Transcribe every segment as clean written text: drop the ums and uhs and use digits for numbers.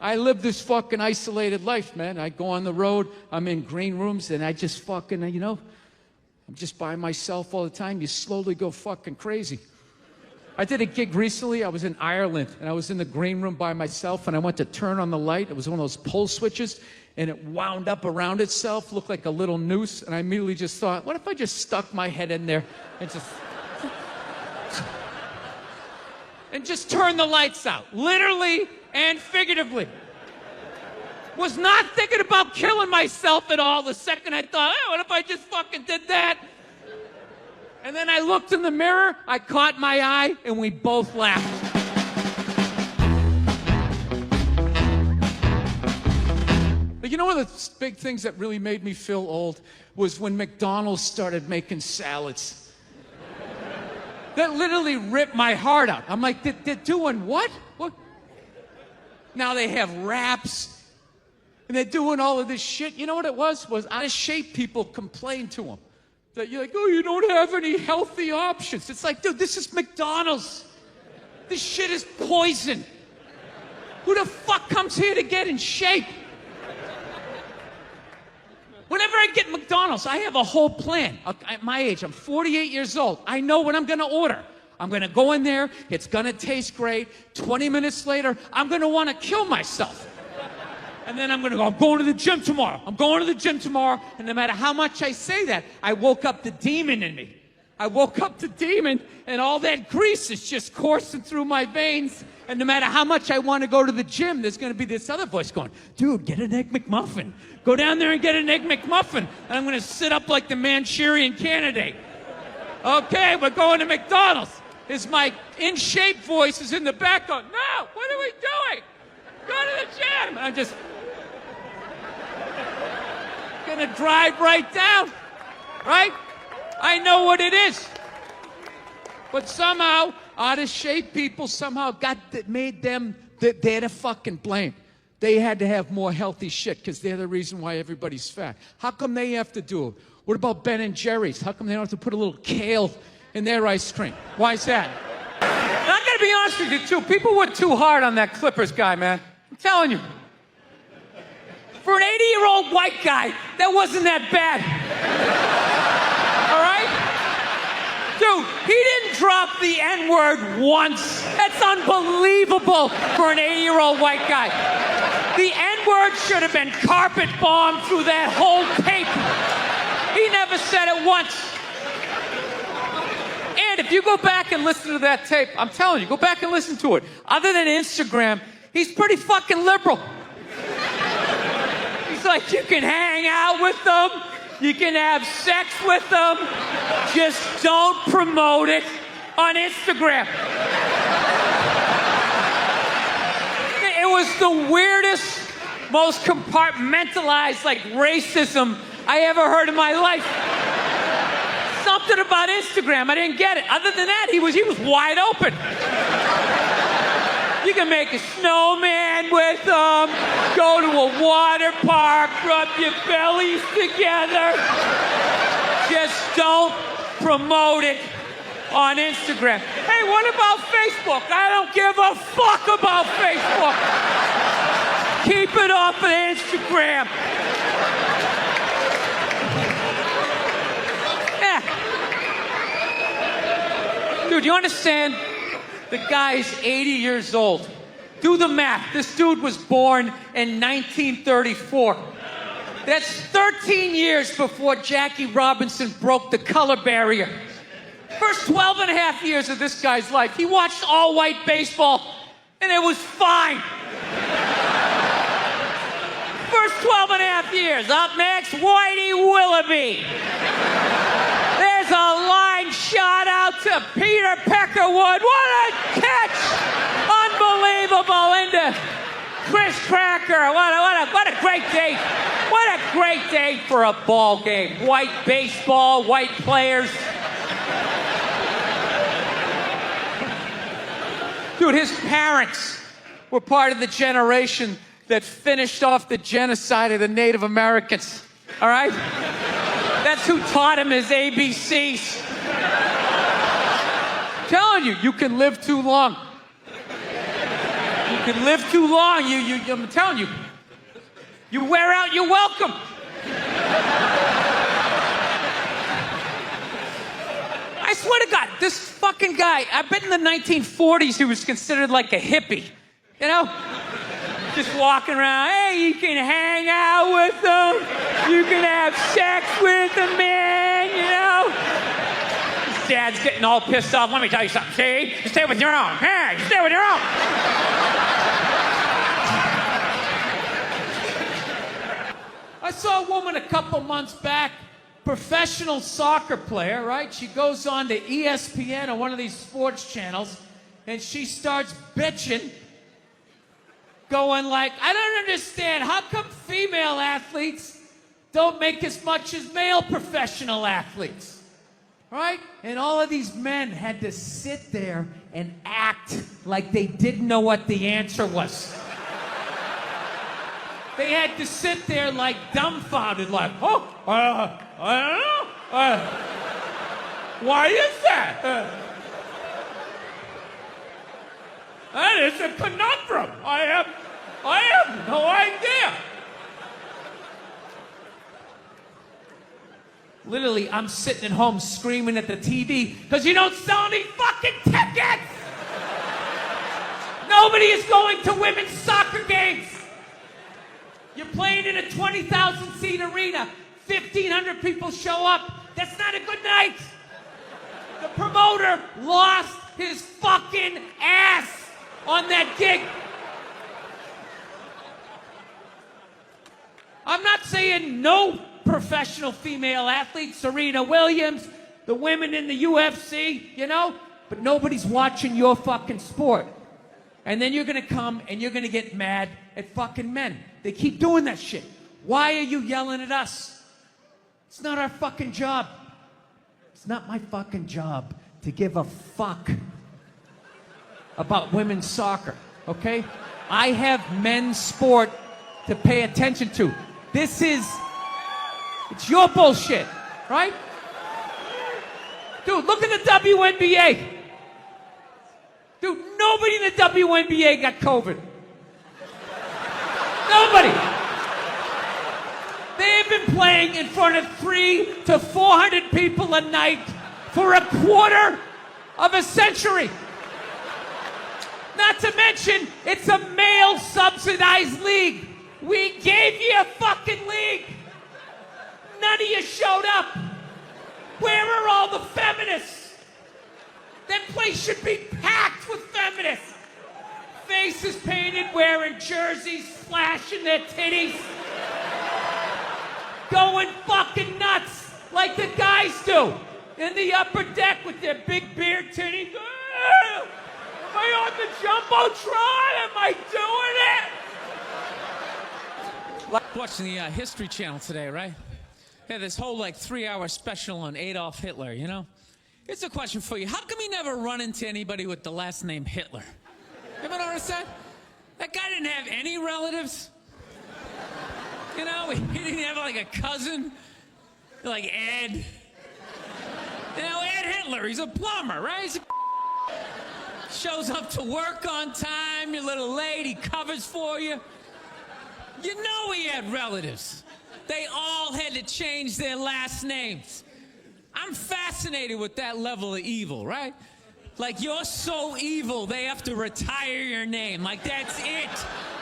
I live this fucking isolated life, man. I go on the road, I'm in green rooms, and I just fucking, you know, I'm just by myself all the time. You slowly go fucking crazy. I did a gig recently. I was in Ireland, and I was in the green room by myself, and I went to turn on the light. It was one of those pull switches, and it wound up around itself, looked like a little noose, and I immediately just thought, what if I just stuck my head in there and just turned the lights out, literally and figuratively. Was not thinking about killing myself at all the second I thought, hey, what if I just fucking did that? And then I looked in the mirror, I caught my eye, and we both laughed. But you know one of the big things that really made me feel old was when McDonald's started making salads. That literally ripped my heart out. I'm like, they're doing what? What? Now they have wraps, and they're doing all of this shit. You know what it was? Was out of shape people complained to them. That you're like, oh, you don't have any healthy options. It's like, dude, this is McDonald's. This shit is poison. Who the fuck comes here to get in shape? Whenever I get McDonald's, I have a whole plan. At my age, I'm 48 years old. I know what I'm going to order. I'm going to go in there. It's going to taste great. 20 minutes later, I'm going to want to kill myself. And then I'm going to go, I'm going to the gym tomorrow. I'm going to the gym tomorrow. And no matter how much I say that, I woke up the demon in me. I woke up the demon, and all that grease is just coursing through my veins. And no matter how much I want to go to the gym, there's going to be this other voice going, dude, get an Egg McMuffin. Go down there and get an Egg McMuffin. And I'm going to sit up like the Manchurian Candidate. Okay, we're going to McDonald's. My in-shape voice is in the back going, no, what are we doing? Go to the gym. I'm just gonna drive right down, right? I know what it is. But somehow, out of shape people somehow made them, they're the fucking blame. They had to have more healthy shit because they're the reason why everybody's fat. How come they have to do it? What about Ben and Jerry's? How come they don't have to put a little kale in their ice cream? Why is that? And I gotta be honest with you, too. People were too hard on that Clippers guy, man. I'm telling you. For an 80-year-old white guy, that wasn't that bad. All right? Dude, he didn't drop the N-word once. That's unbelievable for an 80-year-old white guy. The N-word should have been carpet bombed through that whole tape. He never said it once. And if you go back and listen to that tape, I'm telling you, go back and listen to it. Other than Instagram, he's pretty fucking liberal. He's like, you can hang out with them, you can have sex with them, just don't promote it on Instagram. It was the weirdest, most compartmentalized, like, racism I ever heard in my life. Something about Instagram, I didn't get it. Other than that, he was wide open. You can make a snowman with them, go to a water park, rub your bellies together. Just don't promote it on Instagram. Hey, what about Facebook? I don't give a fuck about Facebook. Keep it off of Instagram. Yeah. Dude, you understand? The guy's 80 years old. Do the math. This dude was born in 1934. That's 13 years before Jackie Robinson broke the color barrier. First 12 and a half years of this guy's life, he watched all-white baseball, and it was fine. First 12 and a half years. Up next, Whitey Willoughby. There's a line shot out to Peter Peckerwood. What a catch! Unbelievable into Chris Cracker. What a great day. What a great day for a ball game. White baseball, white players. Dude, his parents were part of the generation that finished off the genocide of the Native Americans. All right? That's who taught him his ABCs. I'm telling you, you can live too long. You could live too long. I'm telling you, you wear out your welcome. I swear to God, this fucking guy, I bet in the 1940s he was considered like a hippie. You know? Just walking around, hey, you can hang out with them. You can have sex with them, man, you know? His dad's getting all pissed off. Let me tell you something, see? You stay with your own. Hey, you stay with your own. I saw a woman a couple months back, professional soccer player, right? She goes on to ESPN or one of these sports channels, and she starts bitching, going like, I don't understand, how come female athletes don't make as much as male professional athletes, right? And all of these men had to sit there and act like they didn't know what the answer was. They had to sit there like dumbfounded, like, oh, I don't know. Why is that? That is a conundrum. I have no idea. Literally, I'm sitting at home screaming at the TV because you don't sell any fucking tickets. Nobody is going to women's soccer games. You're playing in a 20,000-seat arena. 1,500 people show up. That's not a good night. The promoter lost his fucking ass on that gig. I'm not saying no professional female athletes, Serena Williams, the women in the UFC, you know, but nobody's watching your fucking sport. And then you're gonna come and you're gonna get mad at fucking men. They keep doing that shit. Why are you yelling at us? It's not our fucking job. It's not my fucking job to give a fuck about women's soccer, okay? I have men's sport to pay attention to. It's your bullshit, right? Dude, look at the WNBA. Dude, nobody in the WNBA got COVID. Nobody. They have been playing in front of 300 to 400 people a night for a quarter of a century. Not to mention, it's a male-subsidized league. We gave you a fucking league. None of you showed up. Where are all the feminists? That place should be packed with feminists. Faces painted, wearing jerseys, flashing their titties. Going fucking nuts like the guys do in the upper deck with their big beard titties. Am I on the Jumbotron? Am I doing it? Watching the History Channel today, right? Yeah, this whole like 3-hour special on Adolf Hitler, you know? Here's a question for you. How come you never run into anybody with the last name Hitler? You ever notice that? That guy didn't have any relatives. You know, he didn't have like a cousin, like Ed. You know, Ed Hitler, he's a plumber, right? Shows up to work on time, you're a little late, he covers for you. You know he had relatives. They all had to change their last names. I'm fascinated with that level of evil, right? Like, you're so evil, they have to retire your name. Like, that's it.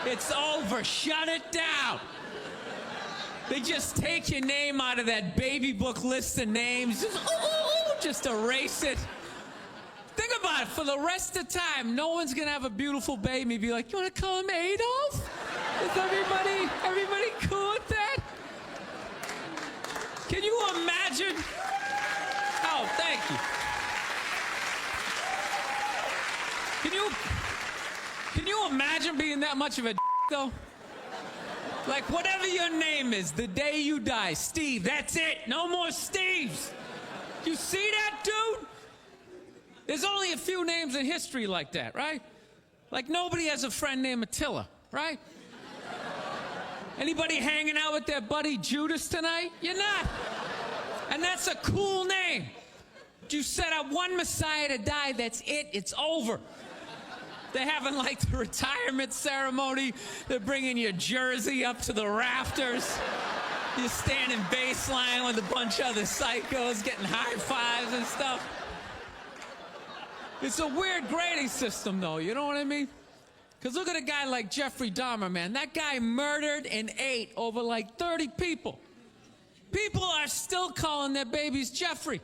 It's over. Shut it down. They just take your name out of that baby book list of names. Just erase it. Think about it. For the rest of the time, no one's going to have a beautiful baby and be like, you want to call him Adolf? Is everybody cool with that? Can you imagine? Oh, thank you. Can you imagine being that much of a though? Like, whatever your name is, the day you die, Steve, that's it. No more Steves. You see that, dude? There's only a few names in history like that, right? Like, nobody has a friend named Attila, right? Anybody hanging out with their buddy Judas tonight? You're not. And that's a cool name. You set up one Messiah to die, that's it, it's over. They're having like the retirement ceremony. They're bringing your jersey up to the rafters. You're standing baseline with a bunch of other psychos getting high fives and stuff. It's a weird grading system, though, you know what I mean? Because look at a guy like Jeffrey Dahmer, man. That guy murdered and ate over like 30 people. People are still calling their babies Jeffrey.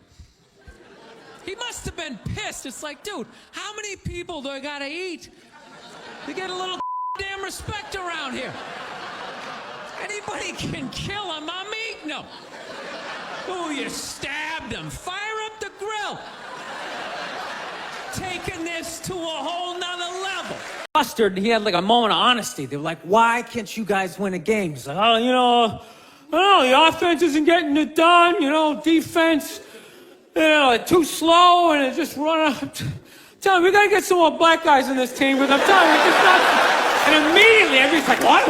He must have been pissed. It's like, dude, how many people do I gotta eat to get a little damn respect around here? Anybody can kill him, I'm eating him. Oh, you stabbed him. Fire up the grill. Taking this to a whole nother level. Mustard, he had like a moment of honesty. They were like, why can't you guys win a game? He's like, oh, you know, I don't know, the offense isn't getting it done, you know, defense, you know, too slow, and it just run up. Tell me, we gotta get some more black guys in this team, because I'm telling you, it's just not. And immediately, everybody's like, what?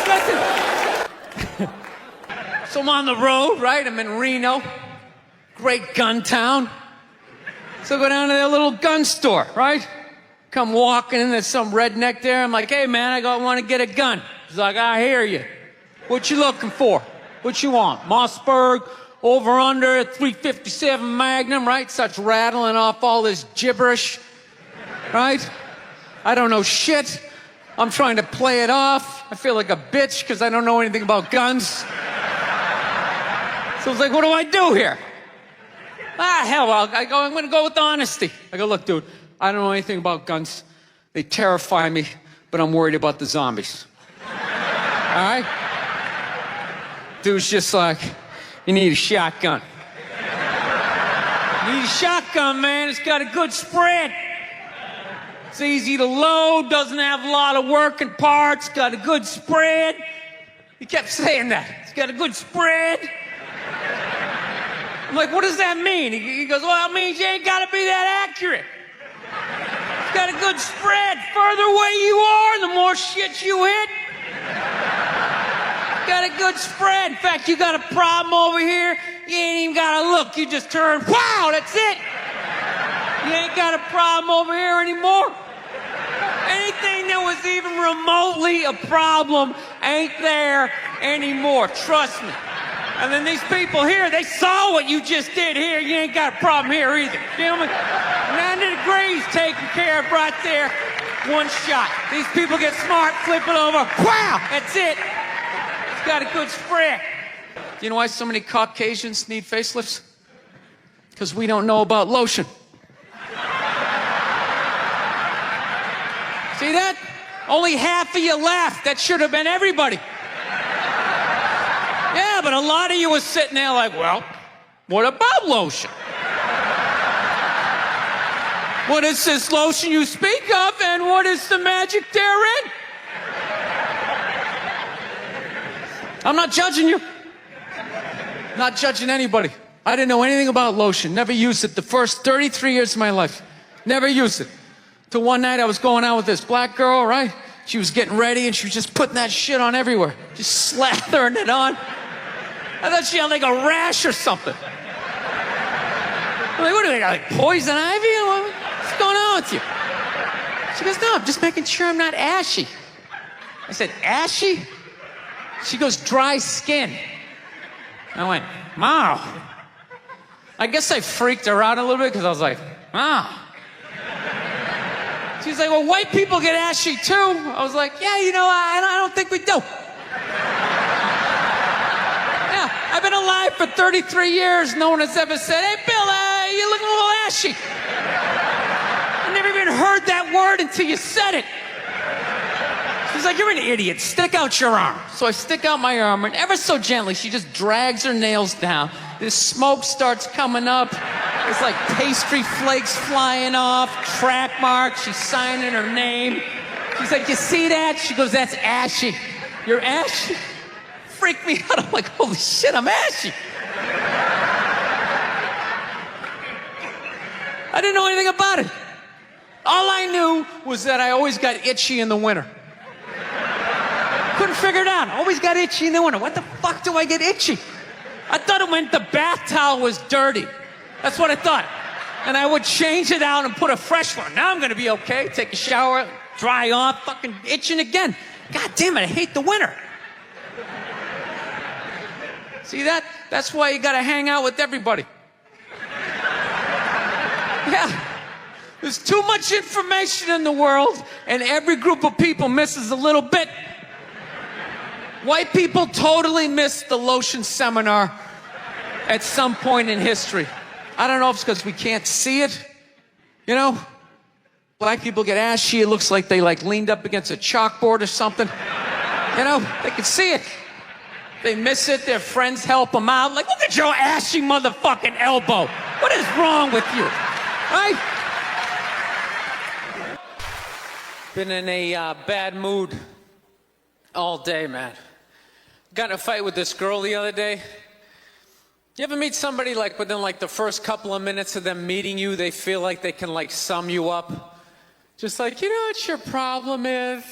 Listen. So I'm on the road, right? I'm in Reno, great gun town. So I go down to their little gun store, right? Come walking in, there's some redneck there. I'm like, hey man, I want to get a gun. He's like, I hear you. What you looking for? What you want? Mossberg, over under, 357 Magnum, right? Starts rattling off all this gibberish, right? I don't know shit. I'm trying to play it off. I feel like a bitch because I don't know anything about guns. So I was like, what do I do here? Hell, I'm going to go with honesty. I go, look, dude, I don't know anything about guns. They terrify me, but I'm worried about the zombies. All right? Dude's just like, you need a shotgun. You need a shotgun, man. It's got a good spread. It's easy to load, doesn't have a lot of working parts, got a good spread. He kept saying that. It's got a good spread. I'm like, what does that mean? He goes, well, it means you ain't got to be that accurate. It's got a good spread. Further away you are, the more shit you hit. Got a good spread. In fact, you got a problem over here, you ain't even got to look. You just turn, wow, that's it. You ain't got a problem over here anymore. Anything that was even remotely a problem ain't there anymore. Trust me. And then these people here, they saw what you just did here. You ain't got a problem here either. Feel me? 90 degrees taken care of right there. One shot. These people get smart, flip it over. Wow! That's it. It's got a good spread. Do you know why so many Caucasians need facelifts? Because we don't know about lotion. See that? Only half of you laughed. That should have been everybody. Yeah, but a lot of you were sitting there like, well, what about lotion? What is this lotion you speak of, and what is the magic therein? I'm not judging you. Not judging anybody. I didn't know anything about lotion. Never used it the first 33 years of my life. Never used it. Till one night I was going out with this black girl, right? She was getting ready, and she was just putting that shit on everywhere. Just slathering it on. I thought she had like a rash or something. I'm like, what do they got, like poison ivy? What's going on with you? She goes, no, I'm just making sure I'm not ashy. I said, ashy? She goes, dry skin. I went, wow. I guess I freaked her out a little bit because I was like, wow. She's like, well, white people get ashy too. I was like, yeah, you know, I don't think we do. Yeah, I've been alive for 33 years. No one has ever said, hey, Bill, you're looking a little ashy. I never even heard that word until you said it. She's like, you're an idiot. Stick out your arm. So I stick out my arm, and ever so gently, she just drags her nails down. This smoke starts coming up. It's like pastry flakes flying off, track marks. She's signing her name. She's like, you see that? She goes, that's ashy. You're ashy? Freaked me out. I'm like, holy shit, I'm ashy. I didn't know anything about it. All I knew was that I always got itchy in the winter. Couldn't figure it out. Always got itchy in the winter. What the fuck do I get itchy? I thought it meant the bath towel was dirty. That's what I thought. And I would change it out and put a fresh one. Now I'm gonna be okay. Take a shower, dry off, fucking itching again. God damn it, I hate the winter. See that? That's why you gotta hang out with everybody. Yeah. There's too much information in the world, and every group of people misses a little bit. White people totally missed the lotion seminar at some point in history. I don't know if it's because we can't see it. You know? Black people get ashy. It looks like they leaned up against a chalkboard or something. You know? They can see it. They miss it. Their friends help them out. Like, look at your ashy motherfucking elbow. What is wrong with you? Right? Been in a bad mood all day, man. Got in a fight with this girl the other day. You ever meet somebody within the first couple of minutes of them meeting you, they feel like they can sum you up? Just you know what your problem is?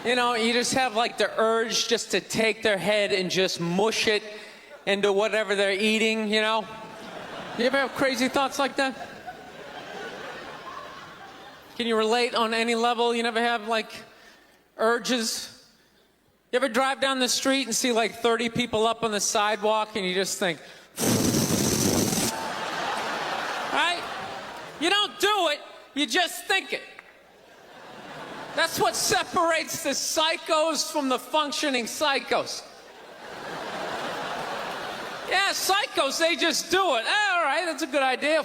You know, you just have the urge just to take their head and just mush it into whatever they're eating, you know? You ever have crazy thoughts like that? Can you relate on any level? You never have urges? You ever drive down the street and see 30 people up on the sidewalk and you just think, right? You don't do it, you just think it. That's what separates the psychos from the functioning psychos. Yeah, psychos, they just do it. All right, that's a good idea.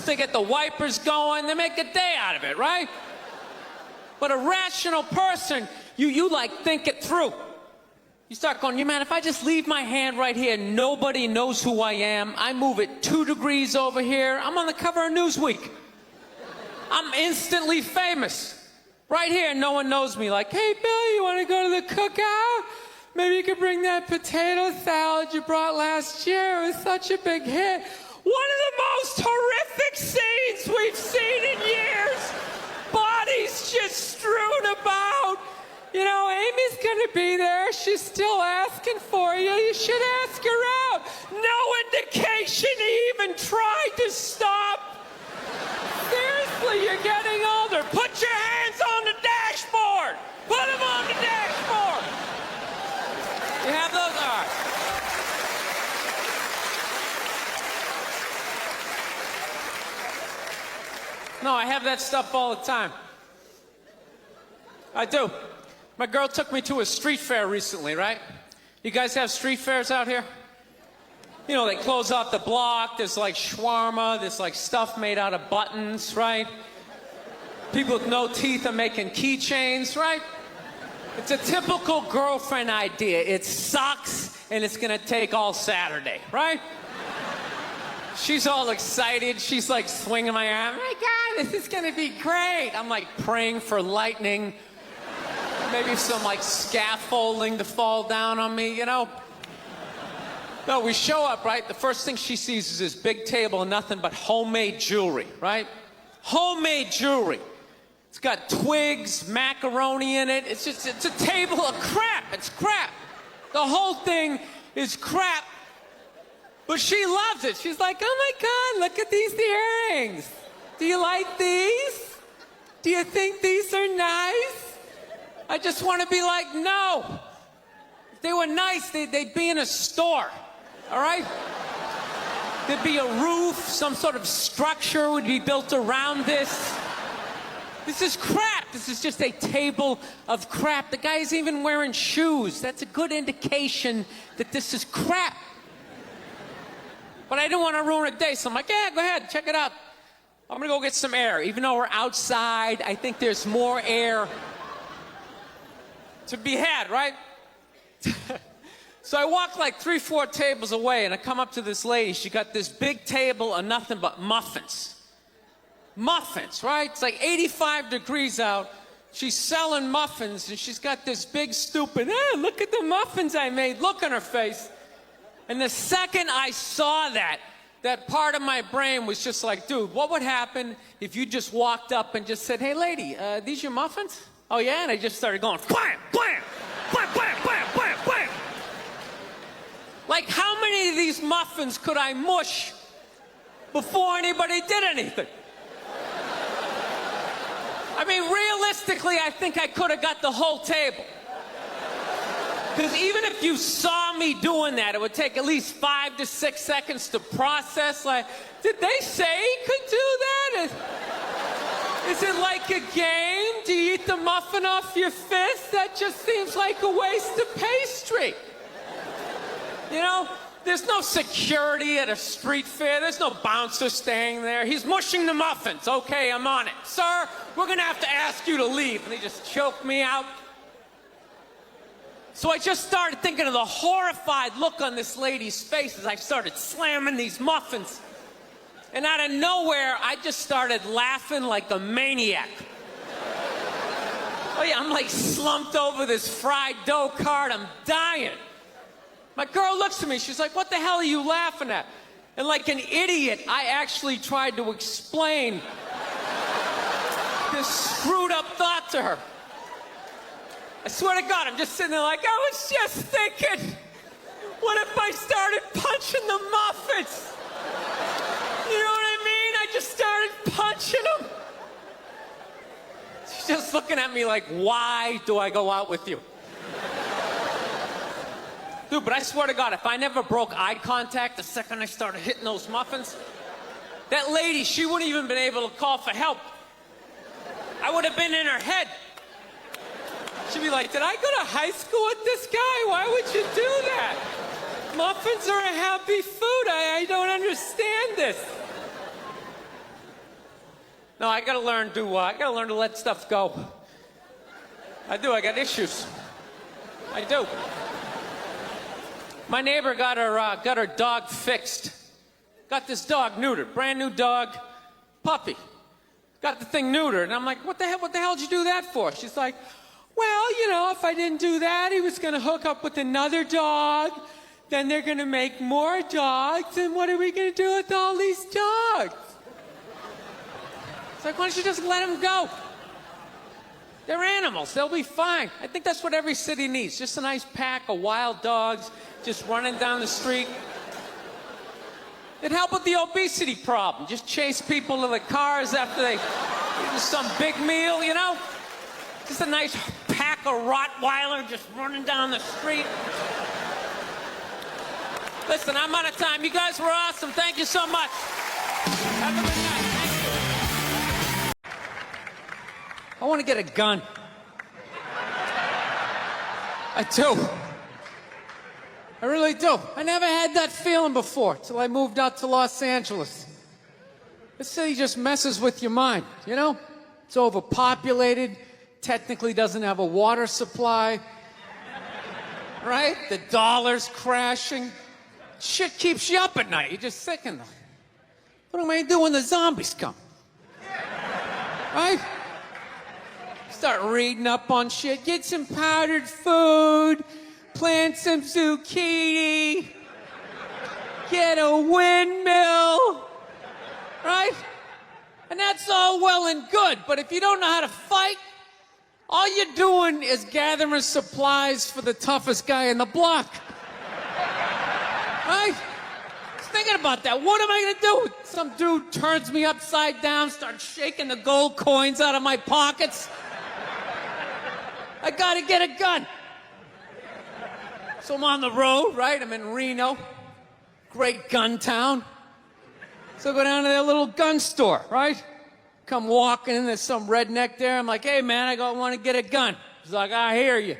They get the wipers going, they make a day out of it, right? But a rational person, you think it through. You start going, man, if I just leave my hand right here, nobody knows who I am. I move it 2 degrees over here. I'm on the cover of Newsweek. I'm instantly famous. Right here, no one knows me. Hey, Bill, you want to go to the cookout? Maybe you could bring that potato salad you brought last year. It was such a big hit. One of the most horrific scenes we've seen in years. Bodies just strewn about. You know, Amy's gonna be there. She's still asking for you. You should ask her out. No indication he even tried to stop. Seriously, you're getting older. Put your hands on the dashboard. Put them on the dashboard. You have those? All right. No, I have that stuff all the time. I do. My girl took me to a street fair recently, right? You guys have street fairs out here? You know, they close off the block. There's shawarma. There's stuff made out of buttons, right? People with no teeth are making keychains, right? It's a typical girlfriend idea. It sucks, and it's gonna take all Saturday, right? She's all excited. She's swinging my arm. Oh my God, this is gonna be great. I'm praying for lightning. Maybe some scaffolding to fall down on me, you know? No, we show up, right? The first thing she sees is this big table and nothing but homemade jewelry, right? Homemade jewelry. It's got twigs, macaroni in it. It's a table of crap. It's crap. The whole thing is crap. But she loves it. She's like, oh my God, look at these earrings. Do you like these? Do you think these are nice? I just want to be like, no. If they were nice, they'd be in a store, all right? There'd be a roof, some sort of structure would be built around this. This is crap. This is just a table of crap. The guy's even wearing shoes. That's a good indication that this is crap. But I didn't want to ruin a day, so I'm like, yeah, go ahead, check it out. I'm gonna go get some air. Even though we're outside, I think there's more air to be had, right? So I walk 3-4 tables away, and I come up to this lady. She got this big table of nothing but muffins. Muffins, right? It's 85 degrees out. She's selling muffins, and she's got this big stupid, look at the muffins I made, look on her face. And the second I saw that part of my brain was just dude, what would happen if you just walked up and just said, hey, lady, these your muffins? Oh, yeah? And I just started going, blam, blam, blam, blam, blam, blam, blam. How many of these muffins could I mush before anybody did anything. I mean, realistically, I think I could have got the whole table. Because even if you saw me doing that, it would take at least 5 to 6 seconds to process. Like, did they say he could do that? Is it like a game? Do you eat the muffin off your fist? That just seems like a waste of pastry. You know, there's no security at a street fair. There's no bouncer staying there. He's mushing the muffins. Okay, I'm on it. Sir, we're going to have to ask you to leave. And he just choked me out. So I just started thinking of the horrified look on this lady's face as I started slamming these muffins. And out of nowhere, I just started laughing like a maniac. Oh yeah, I'm like slumped over this fried dough cart. I'm dying. My girl looks at me. She's like, what the hell are you laughing at? And like an idiot, I actually tried to explain this screwed up thought to her. I swear to God, I'm just sitting there like, I was just thinking, what if I started punching the muffins? You know what I mean? I just started punching them. She's just looking at me like, why do I go out with you? Dude, but I swear to God, if I never broke eye contact the second I started hitting those muffins, that lady, she wouldn't even been able to call for help. I would have been in her head. She'd be like, did I go to high school with this guy? Why would you do that? Muffins are a happy food. I don't understand this. No, I gotta learn to let stuff go. I do, I got issues. I do. My neighbor got her dog fixed. Got this dog neutered, brand new dog, puppy. Got the thing neutered, and I'm like, what the hell did you do that for? She's like, well, you know, if I didn't do that, he was gonna hook up with another dog, then they're gonna make more dogs, and what are we gonna do with all these dogs? It's like, why don't you just let them go? They're animals, they'll be fine. I think that's what every city needs, just a nice pack of wild dogs just running down the street. It'd help with the obesity problem. Just chase people to the cars after they eat some big meal, you know? Just a nice pack of Rottweiler just running down the street. Listen, I'm out of time. You guys were awesome. Thank you so much. Have a good night. Thank you. I want to get a gun. I do. I really do. I never had that feeling before till I moved out to Los Angeles. This city just messes with your mind, you know? It's overpopulated. Technically doesn't have a water supply, right? The dollar's crashing. Shit keeps you up at night. You're just thinking, what am I gonna do when the zombies come? Right? Start reading up on shit. Get some powdered food. Plant some zucchini. Get a windmill. Right? And that's all well and good, but if you don't know how to fight, all you're doing is gathering supplies for the toughest guy in the block. Right? Just thinking about that. What am I gonna do? Some dude turns me upside down, starts shaking the gold coins out of my pockets. I gotta get a gun. So I'm on the road, right? I'm in Reno. Great gun town. So I go down to their little gun store, right? Come walking in, there's some redneck there. I'm like, hey man, I want to get a gun. He's like, I hear you.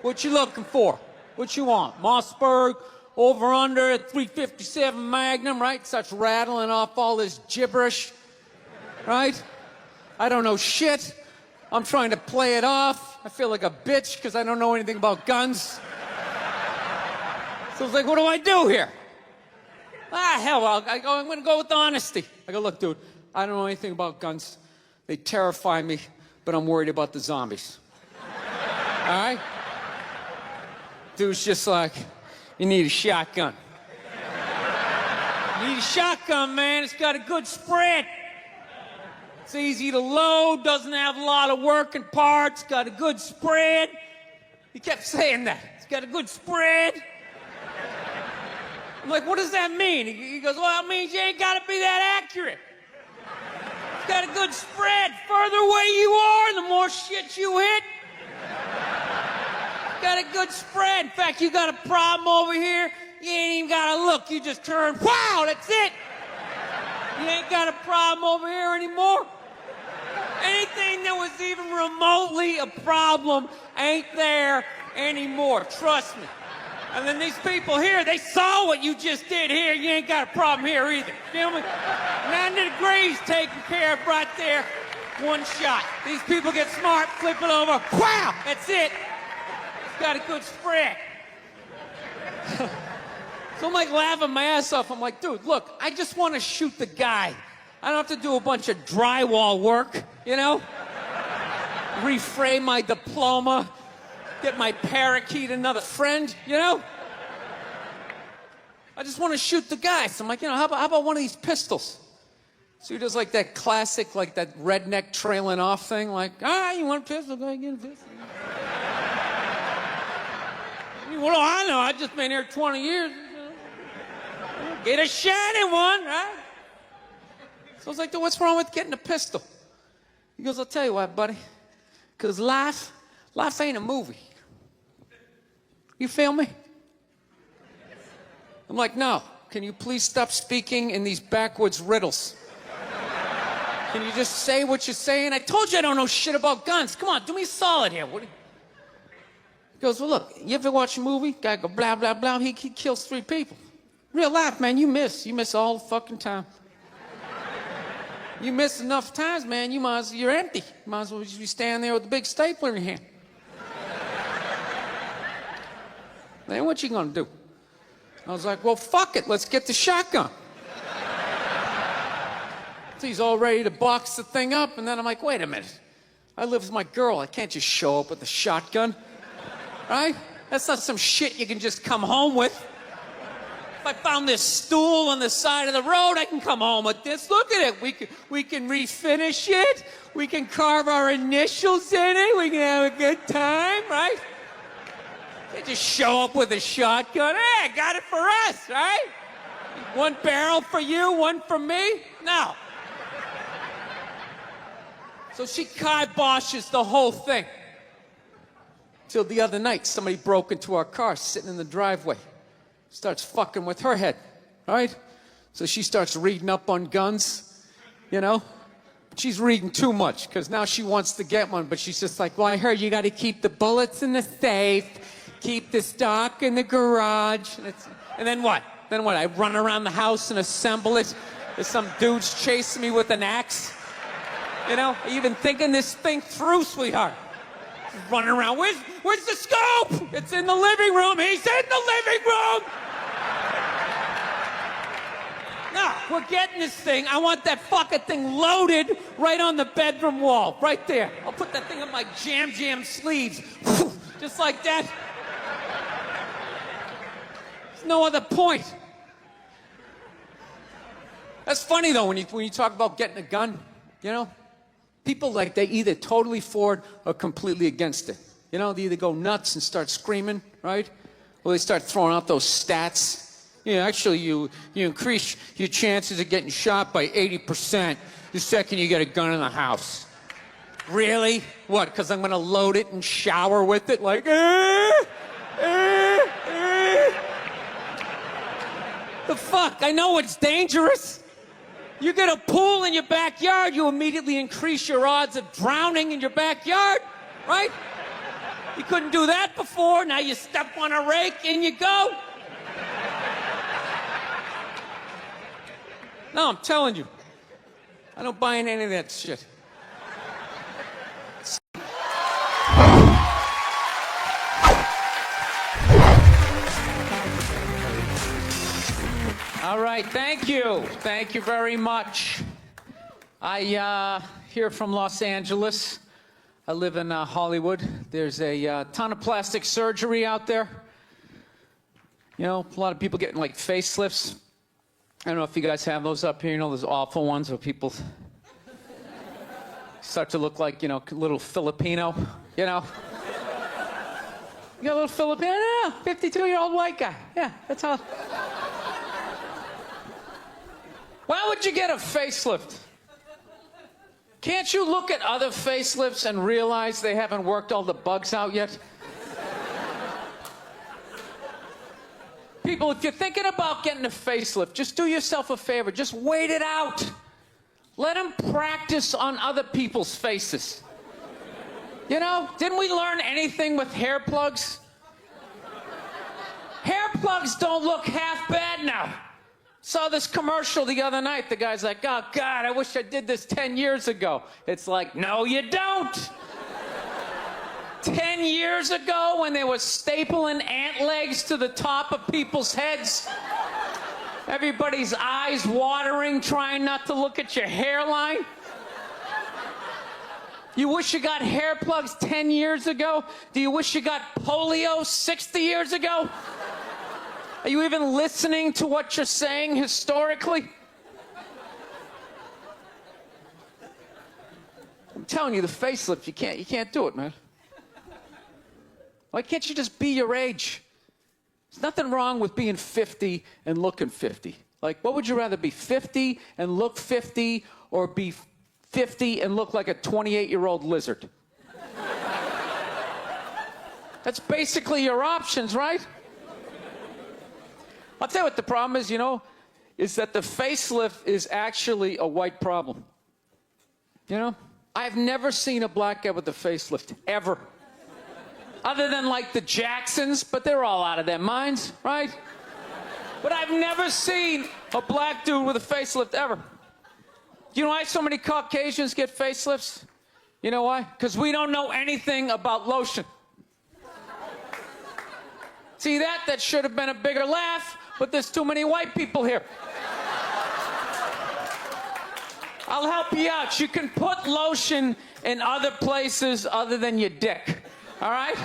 What you looking for? What you want? Mossberg, over under, 357 Magnum, right? Starts rattling off all this gibberish, right? I don't know shit. I'm trying to play it off. I feel like a bitch because I don't know anything about guns. So I was like, what do I do here? Hell, I'm going to go with honesty. I go, look, dude, I don't know anything about guns. They terrify me, but I'm worried about the zombies. All right? Dude's just like, you need a shotgun. You need a shotgun, man. It's got a good spread. It's easy to load, doesn't have a lot of working parts, got a good spread. He kept saying that. It's got a good spread. I'm like, what does that mean? He goes, well, it means you ain't got to be that accurate. It's got a good spread. Further away you are, the more shit you hit. Got a good spread. In fact, you got a problem over here, you ain't even got to look. You just turn, wow, that's it. You ain't got a problem over here anymore. Anything that was even remotely a problem ain't there anymore. Trust me. And then these people here, they saw what you just did here. You ain't got a problem here either. Feel me? 90 degrees taken care of right there. One shot. These people get smart, flip it over. Wow, that's it. It's got a good spread. So I'm like laughing my ass off. I'm like, dude, look, I just want to shoot the guy. I don't have to do a bunch of drywall work, you know? Reframe my diploma, get my parakeet another friend, you know? I just want to shoot the guy. So I'm like, you know, how about one of these pistols? So he does like that classic, like that redneck trailing off thing, like, you want a pistol? Go ahead, get a pistol. What do I know? I've just been here 20 years. Get a shiny one, right? So I was like, dude, what's wrong with getting a pistol? He goes, I'll tell you what, buddy. Because life ain't a movie. You feel me? I'm like, no. Can you please stop speaking in these backwoods riddles? Can you just say what you're saying? I told you I don't know shit about guns. Come on, do me a solid here. He goes, well, look, you ever watch a movie? Guy go, blah, blah, blah. He kills 3 people. Real life, man, you miss. You miss all the fucking time. You miss enough times, man, you're empty. You might as well just be standing there with a big stapler in your hand. Then what you gonna do? I was like, well, fuck it, let's get the shotgun. So he's all ready to box the thing up, and then I'm like, wait a minute. I live with my girl, I can't just show up with a shotgun. Right? That's not some shit you can just come home with. If I found this stool on the side of the road, I can come home with this. Look at it. We can refinish it. We can carve our initials in it. We can have a good time, right? You just show up with a shotgun. Hey, I got it for us, right? One barrel for you, one for me? No. So she kiboshes the whole thing. Till the other night, somebody broke into our car sitting in the driveway. Starts fucking with her head, right? So she starts reading up on guns, you know? She's reading too much, because now she wants to get one, but she's just like, well, I heard you got to keep the bullets in the safe, keep the stock in the garage. And then what? Then what? I run around the house and assemble it? There's some dude's chasing me with an axe? You know? Are you even thinking this thing through, sweetheart? Running around. Where's the scope? It's in the living room. He's in the living room. No, we're getting this thing. I want that fucking thing loaded right on the bedroom wall. Right there. I'll put that thing on my jam sleeves. Just like that. There's no other point. That's funny, though, when you talk about getting a gun, you know? People, like, they either totally for it or completely against it. You know, they either go nuts and start screaming, right? Or they start throwing out those stats. Yeah, actually, you increase your chances of getting shot by 80% the second you get a gun in the house. Really? What, because I'm going to load it and shower with it? Like, The fuck? I know it's dangerous. You get a pool in your backyard, you immediately increase your odds of drowning in your backyard, right? You couldn't do that before, now you step on a rake, in you go. No, I'm telling you, I don't buy in any of that shit. All right, thank you. Thank you very much. I here from Los Angeles. I live in Hollywood. There's a ton of plastic surgery out there. You know, a lot of people getting like facelifts. I don't know if you guys have those up here. You know, those awful ones where people start to look like, you know, little Filipino, you know. You got a little Filipino? Yeah, 52-year-old white guy. Yeah, that's how. Why would you get a facelift? Can't you look at other facelifts and realize they haven't worked all the bugs out yet? People, if you're thinking about getting a facelift, just do yourself a favor. Just wait it out. Let them practice on other people's faces. You know, didn't we learn anything with hair plugs? Hair plugs don't look half bad now. Saw this commercial the other night. The guy's like, oh, God, I wish I did this 10 years ago. It's like, no, you don't. 10 years ago when they were stapling ant legs to the top of people's heads, everybody's eyes watering, trying not to look at your hairline. You wish you got hair plugs 10 years ago? Do you wish you got polio 60 years ago? Are you even listening to what you're saying historically? I'm telling you, the facelift, you can't do it, man. Why can't you just be your age? There's nothing wrong with being 50 and looking 50. Like, what would you rather be, 50 and look 50, or be 50 and look like a 28-year-old lizard? That's basically your options, right? I'll tell you what the problem is, you know, is that the facelift is actually a white problem. You know? I've never seen a black guy with a facelift, ever. Other than, like, the Jacksons, but they're all out of their minds, right? But I've never seen a black dude with a facelift, ever. You know why so many Caucasians get facelifts? You know why? Because we don't know anything about lotion. See that? That should have been a bigger laugh, but there's too many white people here. I'll help you out. You can put lotion in other places other than your dick. All right?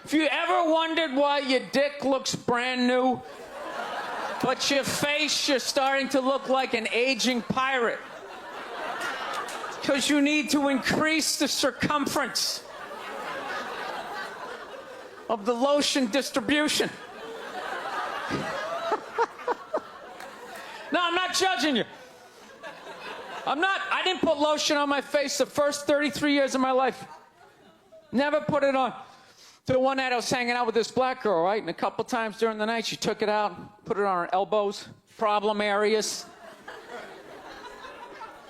If you ever wondered why your dick looks brand new, but your face, you're starting to look like an aging pirate, because you need to increase the circumference of the lotion distribution. No, I'm not judging you. I didn't put lotion on my face the first 33 years of my life. Never put it on. The one night I was hanging out with this black girl, right? And a couple times during the night, she took it out, put it on her elbows, problem areas.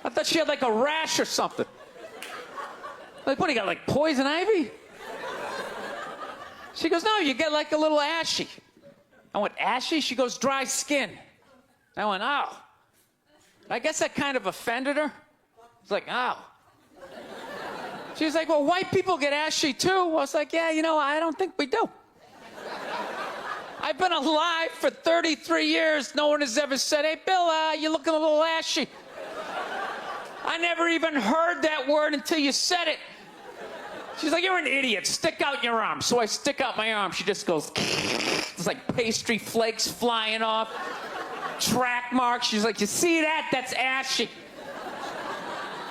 I thought she had like a rash or something. Like, what, you got like poison ivy? She goes, no, you get like a little ashy. I went, ashy? She goes, dry skin. I went, oh. I guess that kind of offended her. It's like, oh. She's like, well, white people get ashy too. I was like, yeah, you know, I don't think we do. I've been alive for 33 years. No one has ever said, hey, Bill, you're looking a little ashy. I never even heard that word until you said it. She's like, you're an idiot. Stick out your arm. So I stick out my arm. She just goes, it's like pastry flakes flying off. Track marks. She's like, you see that? That's ashy.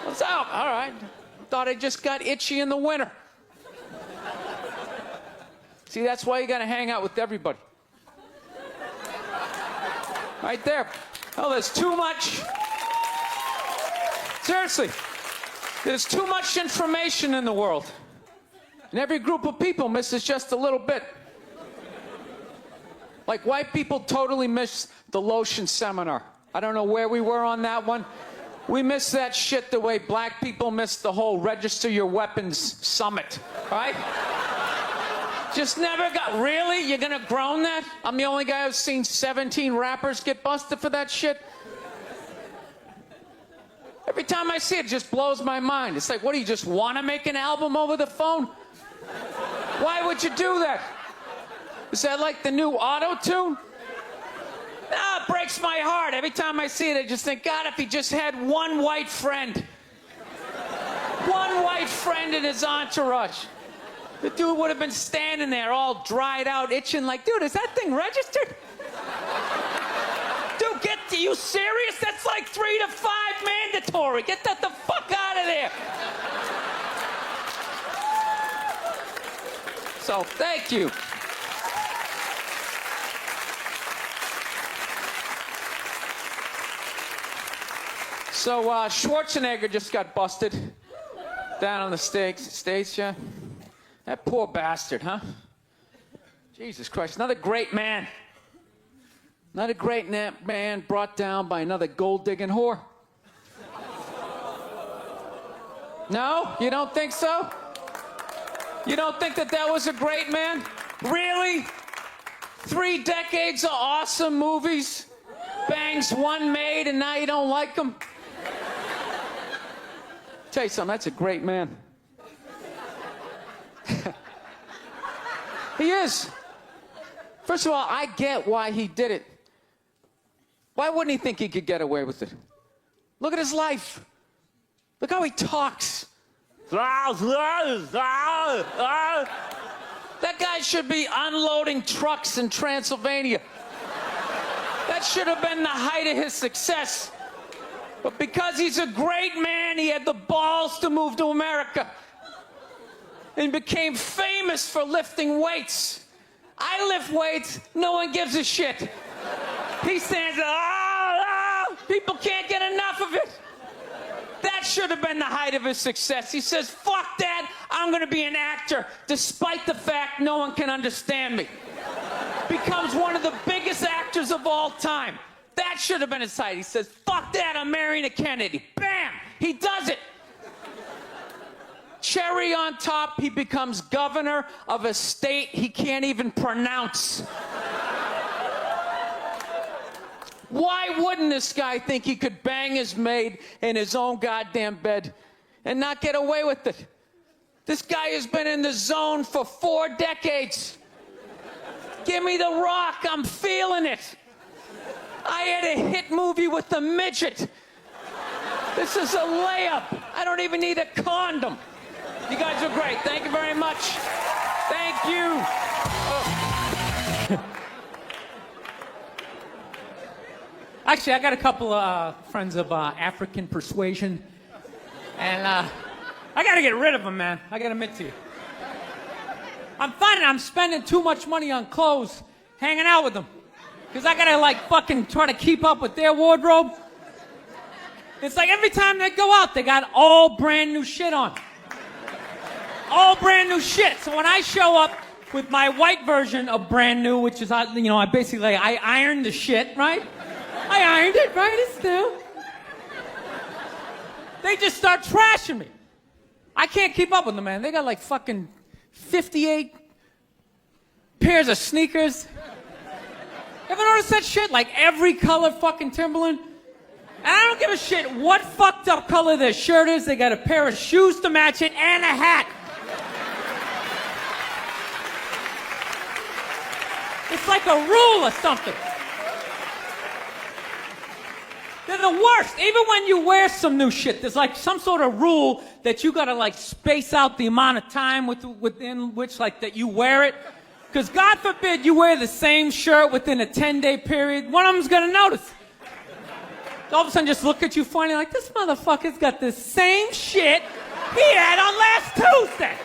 I was, oh, all right. Thought I just got itchy in the winter. See, that's why you got to hang out with everybody. Right there. Oh, there's too much. Seriously. There's too much information in the world. And every group of people misses just a little bit. Like, white people totally missed the lotion seminar. I don't know where we were on that one. We missed that shit the way black people missed the whole register your weapons summit, right? Just never got, really? You're gonna groan that? I'm the only guy who's seen 17 rappers get busted for that shit? Every time I see it, it just blows my mind. It's like, what, do you just want to make an album over the phone? Why would you do that? Is that like the new auto-tune? No, it breaks my heart. Every time I see it, I just think, God, if he just had one white friend. One white friend in his entourage. The dude would have been standing there all dried out, itching like, dude, is that thing registered? Dude, you serious? That's like 3 to 5 mandatory. Get that the fuck out of there. So, thank you. So Schwarzenegger just got busted down on the States, yeah? That poor bastard, huh? Jesus Christ, another great man. Another great man brought down by another gold-digging whore. No? You don't think so? You don't think that was a great man? Really? 3 decades of awesome movies? Bangs one made and now you don't like him? Tell you something, that's a great man. He is. First of all, I get why he did it. Why wouldn't he think he could get away with it? Look at his life. Look how he talks. That guy should be unloading trucks in Transylvania. That should have been the height of his success. But because he's a great man, he had the balls to move to America and became famous for lifting weights. I lift weights, no one gives a shit. He stands there, people can't get enough of it. That should have been the height of his success. He says, fuck that, I'm gonna be an actor, despite the fact no one can understand me. Becomes one of the biggest actors of all time. That should have been his height. He says, fuck that, I'm marrying a Kennedy. Bam, he does it. Cherry on top, he becomes governor of a state he can't even pronounce. Why wouldn't this guy think he could bang his maid in his own goddamn bed and not get away with it? This guy has been in the zone for 4 decades. Give me the rock, I'm feeling it. I had a hit movie with a midget. This is a layup. I don't even need a condom. You guys are great. Thank you very much. Thank you. Actually, I got a couple of friends of African persuasion, and I got to get rid of them, man. I got to admit to you. I'm finding I'm spending too much money on clothes hanging out with them, because I got to, like, fucking try to keep up with their wardrobe. It's like every time they go out, they got all brand new shit on. All brand new shit. So when I show up with my white version of brand new, which is, I basically, I ironed the shit, right? I ironed it, right? It's new. They just start trashing me. I can't keep up with them, man. They got like fucking 58 pairs of sneakers. Ever notice that shit? Like every color fucking Timberland? And I don't give a shit what fucked up color their shirt is. They got a pair of shoes to match it and a hat. It's like a rule or something. They're the worst. Even when you wear some new shit, there's like some sort of rule that you gotta like space out the amount of time within which like that you wear it. Because God forbid you wear the same shirt within a 10-day period, one of them's gonna notice. All of a sudden just look at you funny like, this motherfucker's got the same shit he had on last Tuesday.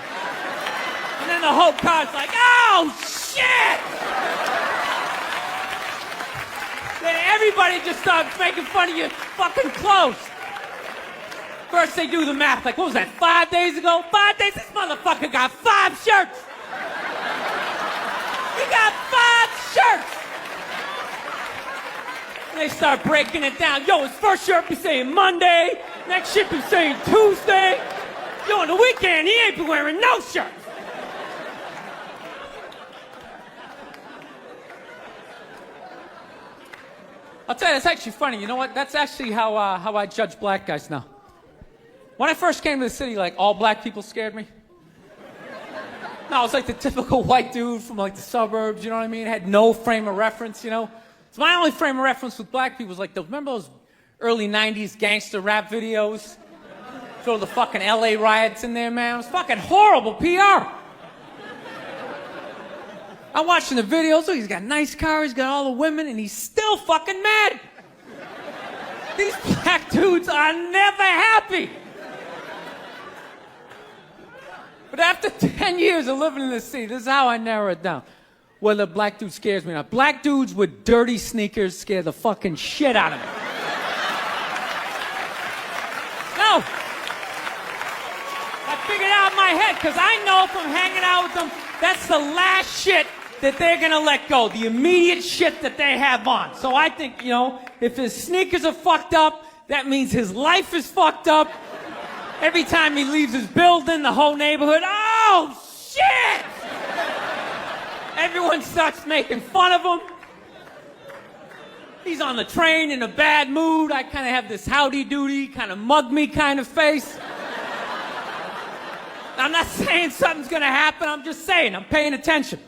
And then the whole car's like, oh shit! Then everybody just starts making fun of your fucking clothes. First they do the math, like what was that, 5 days ago? 5 days? This motherfucker got 5 shirts! He got 5 shirts! And they start breaking it down. Yo, his first shirt be saying Monday, next shirt be saying Tuesday. Yo, on the weekend, he ain't be wearing no shirts. I'll tell you, that's actually funny. You know what? That's actually how I judge black guys now. When I first came to the city, like, all black people scared me. No, I was like the typical white dude from, like, the suburbs, you know what I mean? Had no frame of reference, you know? So my only frame of reference with black people was, like, remember those early 90s gangster rap videos? Throw the fucking LA riots in there, man. It was fucking horrible PR. I'm watching the videos, look, he's got a nice car, he's got all the women, and he's still fucking mad. These black dudes are never happy. But after 10 years of living in this city, this is how I narrow it down. Whether a black dude scares me or not. Black dudes with dirty sneakers scare the fucking shit out of me. head, because I know from hanging out with them, that's the last shit that they're gonna let go, the immediate shit that they have on. So I think, you know, if his sneakers are fucked up, that means his life is fucked up. Every time he leaves his building, the whole neighborhood, oh, shit! Everyone starts making fun of him. He's on the train in a bad mood. I kind of have this howdy-doody, kind of mug-me kind of face. I'm not saying something's gonna happen, I'm just saying, I'm paying attention.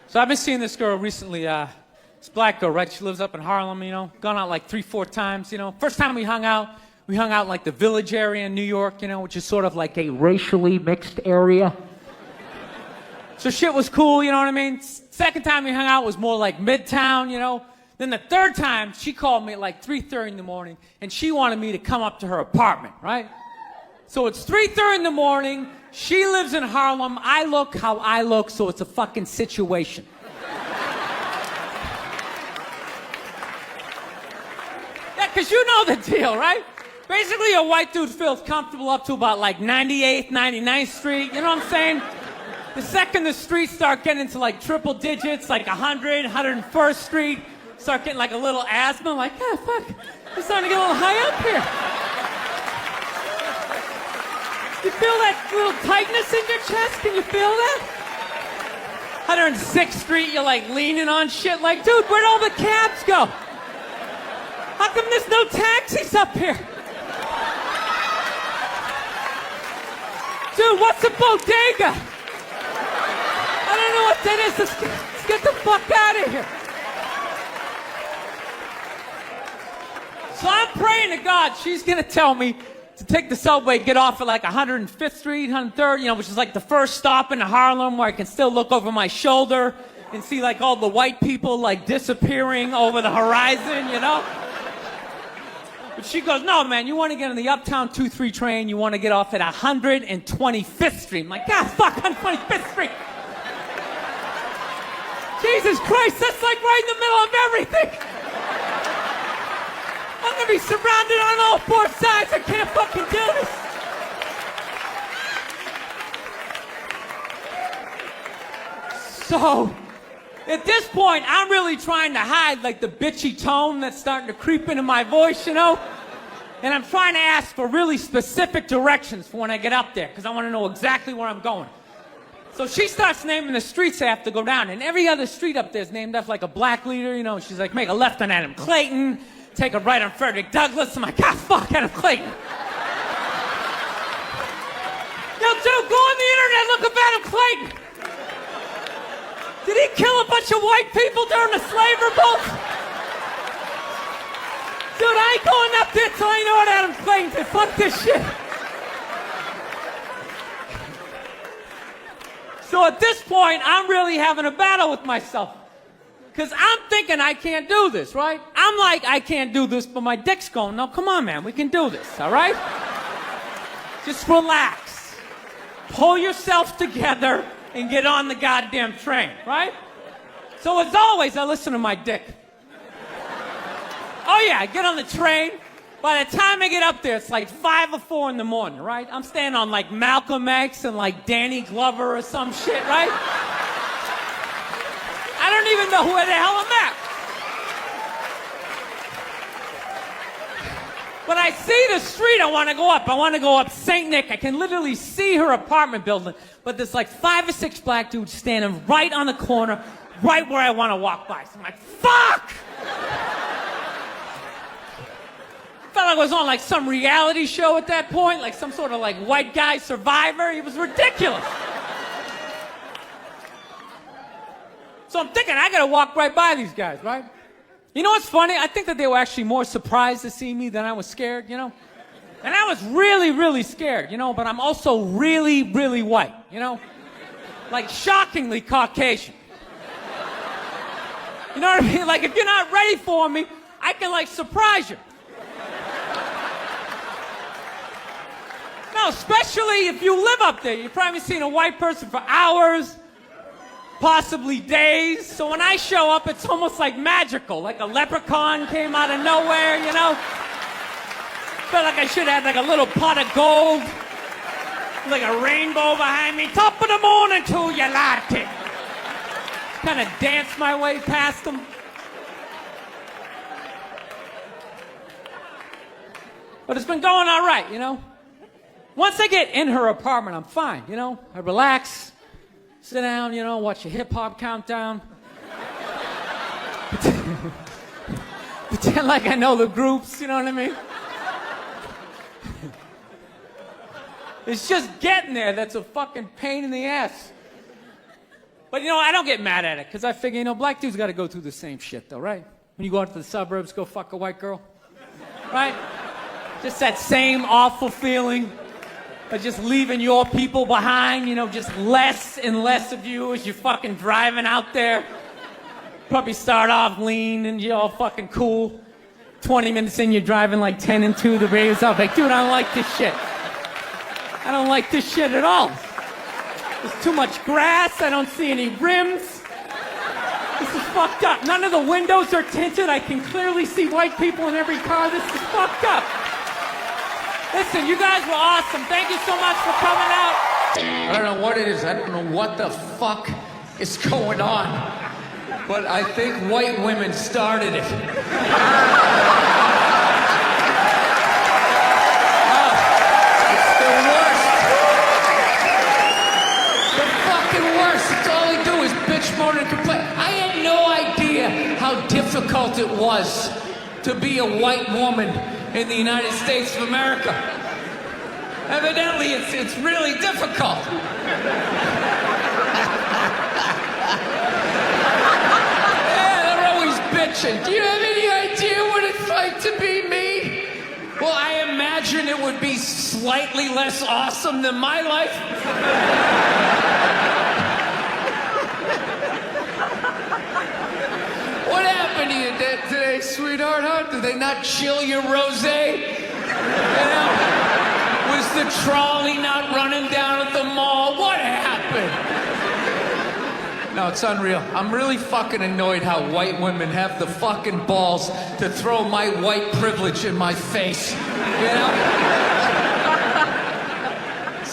So I've been seeing this girl recently, this black girl, right? She lives up in Harlem, you know, gone out like 3-4 times, you know. First time we hung out in like the Village area in New York, you know, which is sort of like a racially mixed area. So shit was cool, you know what I mean? Second time we hung out was more like Midtown, you know. Then the third time, she called me at like 3:30 in the morning, and she wanted me to come up to her apartment, right? So it's 3:30 in the morning, she lives in Harlem, I look how I look, so it's a fucking situation. Yeah, because you know the deal, right? Basically, a white dude feels comfortable up to about like 98th, 99th Street, you know what I'm saying? The second the streets start getting into like triple digits, like 100, 101st Street, start getting like a little asthma, like, ah, fuck, it's starting to get a little high up here. You feel that little tightness in your chest? Can you feel that? 106th Street, you're like leaning on shit, like, dude, where'd all the cabs go? How come there's no taxis up here? Dude, what's a bodega? I don't know what that is. Let's get the fuck out of here. So I'm praying to God she's going to tell me to take the subway, get off at like 105th Street, 103rd, you know, which is like the first stop in Harlem where I can still look over my shoulder and see like all the white people like disappearing over the horizon, you know? But she goes, no, man, you want to get on the Uptown 2-3 train, you want to get off at 125th Street. I'm like, God, fuck, 125th Street. Jesus Christ, that's like right in the middle of everything. I'm gonna be surrounded on all four sides. I can't fucking do this. So, at this point, I'm really trying to hide like the bitchy tone that's starting to creep into my voice, you know? And I'm trying to ask for really specific directions for when I get up there, because I want to know exactly where I'm going. So she starts naming the streets I have to go down, and every other street up there is named after like a black leader, you know. She's like, make a left on Adam Clayton, take a right on Frederick Douglass. I'm like, ah, fuck Adam Clayton. Yo, dude, go on the internet, look up Adam Clayton. Did he kill a bunch of white people during the slave revolt? Dude, I ain't going up there till I know what Adam Clayton did. Fuck this shit. So at this point, I'm really having a battle with myself. Because I'm thinking I can't do this, right? I'm like, I can't do this, but my dick's going, no, come on, man, we can do this, all right? Just relax. Pull yourself together and get on the goddamn train, right? So as always, I listen to my dick. Oh yeah, I get on the train. By the time I get up there, it's like 5 or 4 in the morning, right? I'm staying on like Malcolm X and like Danny Glover or some shit, right? I don't even know where the hell I'm at. When I see the street I want to go up, I want to go up St. Nick. I can literally see her apartment building, but there's like 5 or 6 black dudes standing right on the corner, right where I want to walk by. So I'm like, fuck! Felt like I was on like some reality show at that point, like some sort of like white guy survivor. It was ridiculous. So I'm thinking I gotta walk right by these guys, right? You know what's funny? I think that they were actually more surprised to see me than I was scared, you know? And I was really, really scared, you know, but I'm also really, really white, you know? Like shockingly Caucasian. You know what I mean? Like if you're not ready for me, I can like surprise you. No, especially if you live up there. You've probably seen a white person for hours, possibly days. So when I show up, it's almost like magical, like a leprechaun came out of nowhere, you know? Felt like I should have had like a little pot of gold, like a rainbow behind me. Top of the morning to you, latte. Kind of danced my way past them. But it's been going all right, you know? Once I get in her apartment, I'm fine, you know? I relax, sit down, you know, watch a hip-hop countdown. Pretend like I know the groups, you know what I mean? It's just getting there that's a fucking pain in the ass. But, you know, I don't get mad at it, because I figure, you know, black dudes got to go through the same shit, though, right? When you go out to the suburbs, go fuck a white girl, right? Just that same awful feeling of just leaving your people behind, you know, just less and less of you as you're fucking driving out there. Probably start off lean and you're all fucking cool. 20 minutes in, you're driving like 10 and 2, the radio's off. Like, dude, I don't like this shit. I don't like this shit at all. There's too much grass, I don't see any rims. This is fucked up. None of the windows are tinted. I can clearly see white people in every car. This is fucked up. Listen, you guys were awesome. Thank you so much for coming out. I don't know what it is. I don't know what the fuck is going on. But I think white women started it. It's the worst. The fucking worst. It's all they do is bitch, moan, and complain. I had no idea how difficult it was to be a white woman in the United States of America. Evidently, it's really difficult. Yeah, they're always bitching. Do you have any idea what it's like to be me? Well, I imagine it would be slightly less awesome than my life. What happened to you today, sweetheart? Huh? Did they not chill your rosé? You know? Was the trolley not running down at the mall? What happened? No, it's unreal. I'm really fucking annoyed how white women have the fucking balls to throw my white privilege in my face. You know?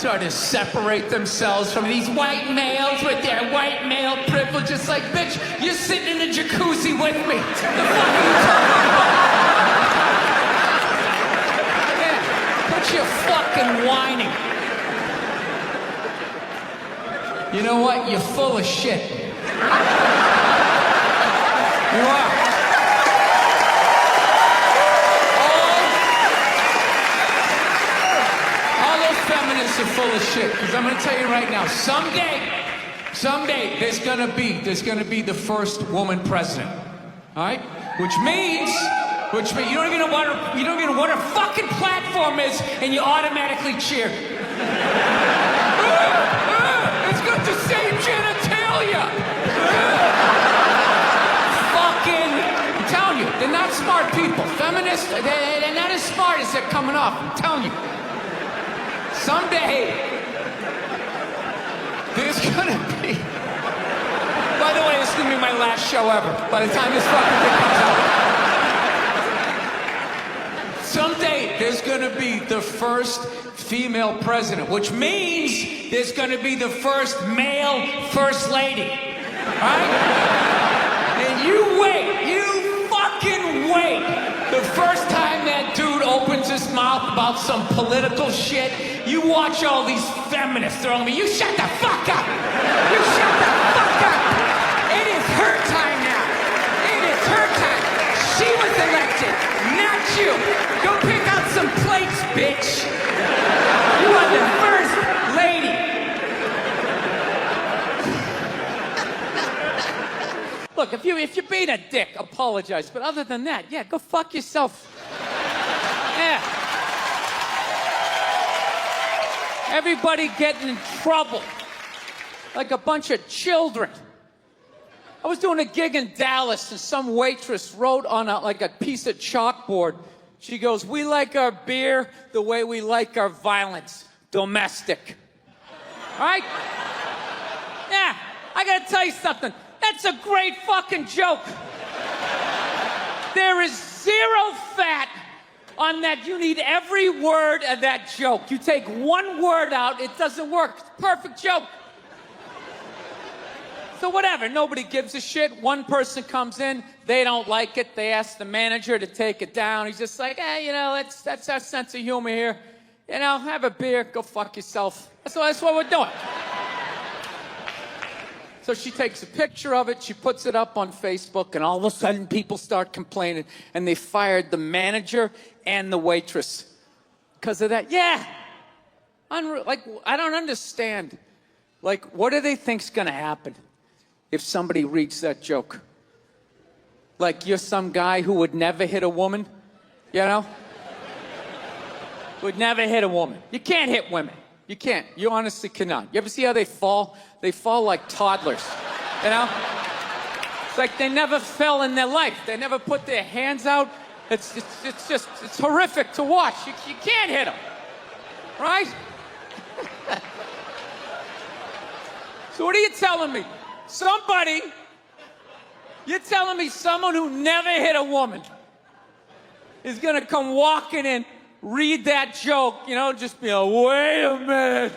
Try to separate themselves from these white males with their white male privilege. It's like, bitch, you're sitting in the jacuzzi with me. The fuck are you talking about? Yeah, but you're fucking whining. You know what? You're full of shit. You are. Feminists are full of shit, because I'm going to tell you right now, someday there's going to be the first woman president, all right? Which means you don't even know what her fucking platform is, and you automatically cheer. It's got the same genitalia. Fucking, I'm telling you, they're not smart people. Feminists, they're not as smart as they're coming off. I'm telling you. Someday, there's gonna be... By the way, this is gonna be my last show ever, by the time this fucking thing comes out. Someday, there's gonna be the first female president, which means there's gonna be the first male first lady. Right? And you wait, you fucking wait. The first time that dude opens his mouth about some political shit, you watch all these feminists throwing me, you shut the fuck up! You shut the fuck up! It is her time now! It is her time! She was elected, not you! Go pick out some plates, bitch! You are the first lady! Look, if you're being a dick, apologize. But other than that, yeah, go fuck yourself. Yeah. Everybody getting in trouble. Like a bunch of children. I was doing a gig in Dallas and some waitress wrote on a piece of chalkboard. She goes, "We like our beer the way we like our violence. Domestic." All right? Yeah, I gotta tell you something. That's a great fucking joke. There is zero fat on that. You need every word of that joke. You take one word out, it doesn't work. It's a perfect joke. So whatever, nobody gives a shit. One person comes in, they don't like it. They ask the manager to take it down. He's just like, hey, you know, that's our sense of humor here. You know, have a beer, go fuck yourself. That's what we're doing. So she takes a picture of it, she puts it up on Facebook, and all of a sudden people start complaining, and they fired the manager and the waitress because of that. Yeah. Like, I don't understand. Like, what do they think's gonna happen if somebody reads that joke? Like, you're some guy who would never hit a woman, you know? Would never hit a woman. You can't hit women. You can't. You honestly cannot. You ever see how they fall? They fall like toddlers, you know? It's like they never fell in their life. They never put their hands out. It's horrific to watch. You can't hit them, right? So what are you telling me? You're telling me someone who never hit a woman is gonna come walking in, read that joke, you know, just be like, wait a minute.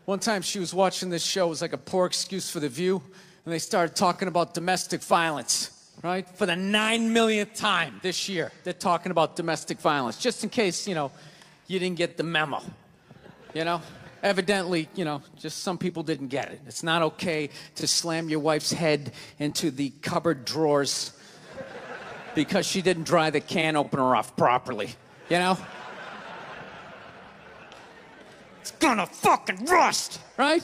One time she was watching this show, it was like a poor excuse for The View, and they started talking about domestic violence, right? For the 9 millionth time this year, they're talking about domestic violence, just in case, you know, you didn't get the memo, you know? Evidently, you know, just some people didn't get it. It's not okay to slam your wife's head into the cupboard drawers because she didn't dry the can opener off properly, you know? It's gonna fucking rust, right?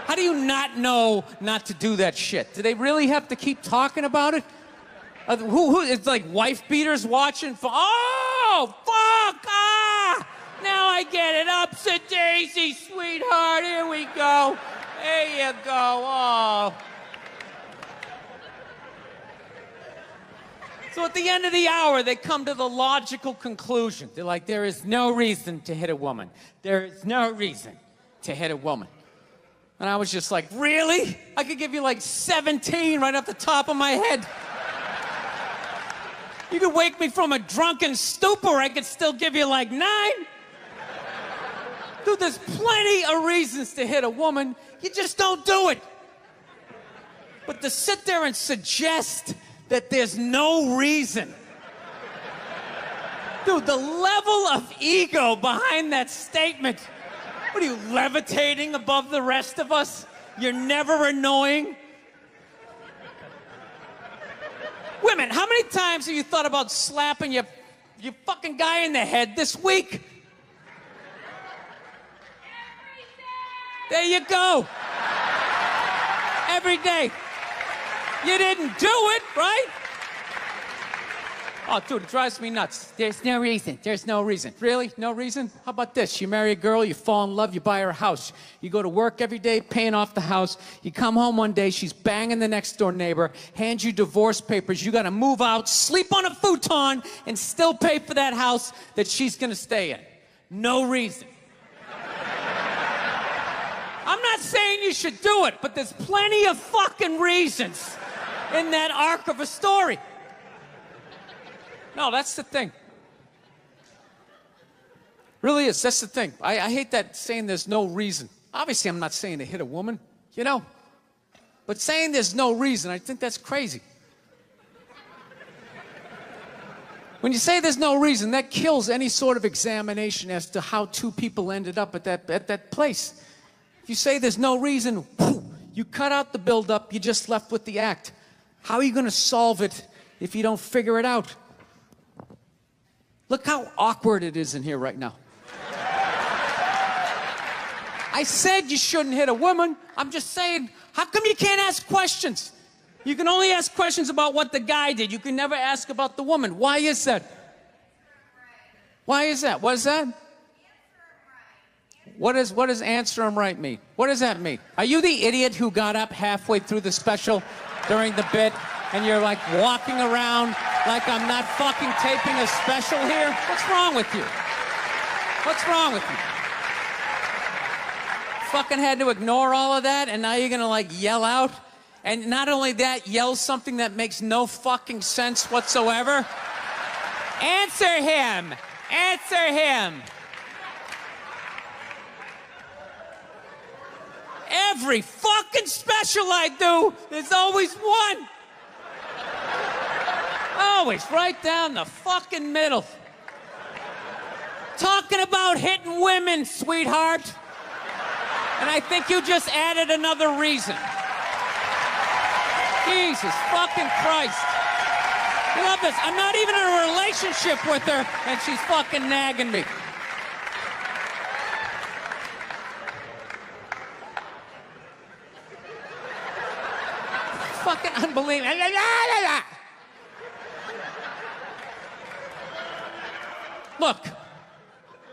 How do you not know not to do that shit? Do they really have to keep talking about it? Who it's like wife beaters watching? Oh, fuck, ah! Now I get it. Upset daisy, sweetheart. Here we go. There you go. Oh. So at the end of the hour, they come to the logical conclusion. They're like, there is no reason to hit a woman. There is no reason to hit a woman. And I was just like, really? I could give you like 17 right off the top of my head. You could wake me from a drunken stupor, I could still give you like 9. Dude, there's plenty of reasons to hit a woman. You just don't do it. But to sit there and suggest that there's no reason. Dude, the level of ego behind that statement. What are you, levitating above the rest of us? You're never annoying? Women, how many times have you thought about slapping your fucking guy in the head this week? There you go. Every day. You didn't do it, right? Oh, dude, it drives me nuts. There's no reason. There's no reason. Really? No reason? How about this? You marry a girl, you fall in love, you buy her a house. You go to work every day, paying off the house. You come home one day, she's banging the next door neighbor, hands you divorce papers. You got to move out, sleep on a futon, and still pay for that house that she's going to stay in. No reason. I'm not saying you should do it, but there's plenty of fucking reasons in that arc of a story. No, that's the thing. Really is. That's the thing. I hate that saying there's no reason. Obviously, I'm not saying to hit a woman, you know? But saying there's no reason, I think that's crazy. When you say there's no reason, that kills any sort of examination as to how two people ended up at that place. If you say there's no reason, whew, you cut out the build-up, you're just left with the act. How are you going to solve it if you don't figure it out? Look how awkward it is in here right now. I said you shouldn't hit a woman. I'm just saying, how come you can't ask questions? You can only ask questions about what the guy did. You can never ask about the woman. Why is that? Why is that? What is that? What does answer him right mean? What does that mean? Are you the idiot who got up halfway through the special during the bit and you're like walking around like I'm not fucking taping a special here? What's wrong with you? What's wrong with you? Fucking had to ignore all of that, and now you're gonna like yell out? And not only that, yell something that makes no fucking sense whatsoever? Answer him! Answer him! Every fucking special I do, there's always one. Always right down the fucking middle. Talking about hitting women, sweetheart. And I think you just added another reason. Jesus fucking Christ. You love this. I'm not even in a relationship with her, and she's fucking nagging me. Fucking unbelievable. Look,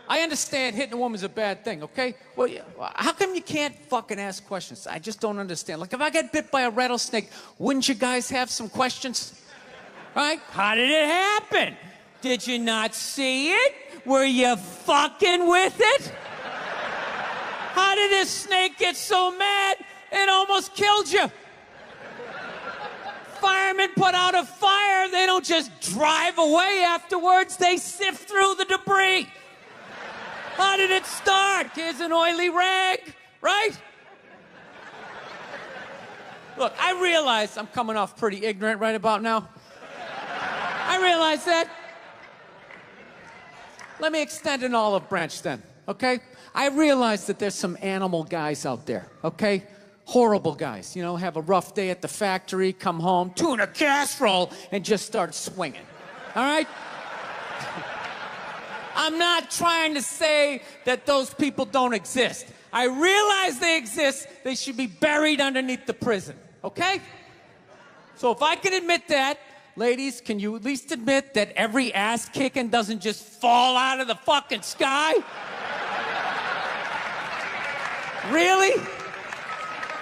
I understand hitting a woman's a bad thing, okay? Well, how come you can't fucking ask questions? I just don't understand. Like, if I get bit by a rattlesnake, wouldn't you guys have some questions? Right? How did it happen? Did you not see it? Were you fucking with it? How did this snake get so mad it almost killed you? Firemen put out a fire, they don't just drive away afterwards, they sift through the debris. How did it start? Here's an oily rag, right? Look, I realize I'm coming off pretty ignorant right about now. I realize that. Let me extend an olive branch then, okay? I realize that there's some animal guys out there, okay? Horrible guys, you know, have a rough day at the factory, come home, tuna casserole, and just start swinging, all right? I'm not trying to say that those people don't exist. I realize they exist. They should be buried underneath the prison, okay? So if I can admit that, ladies, can you at least admit that every ass kicking doesn't just fall out of the fucking sky? Really?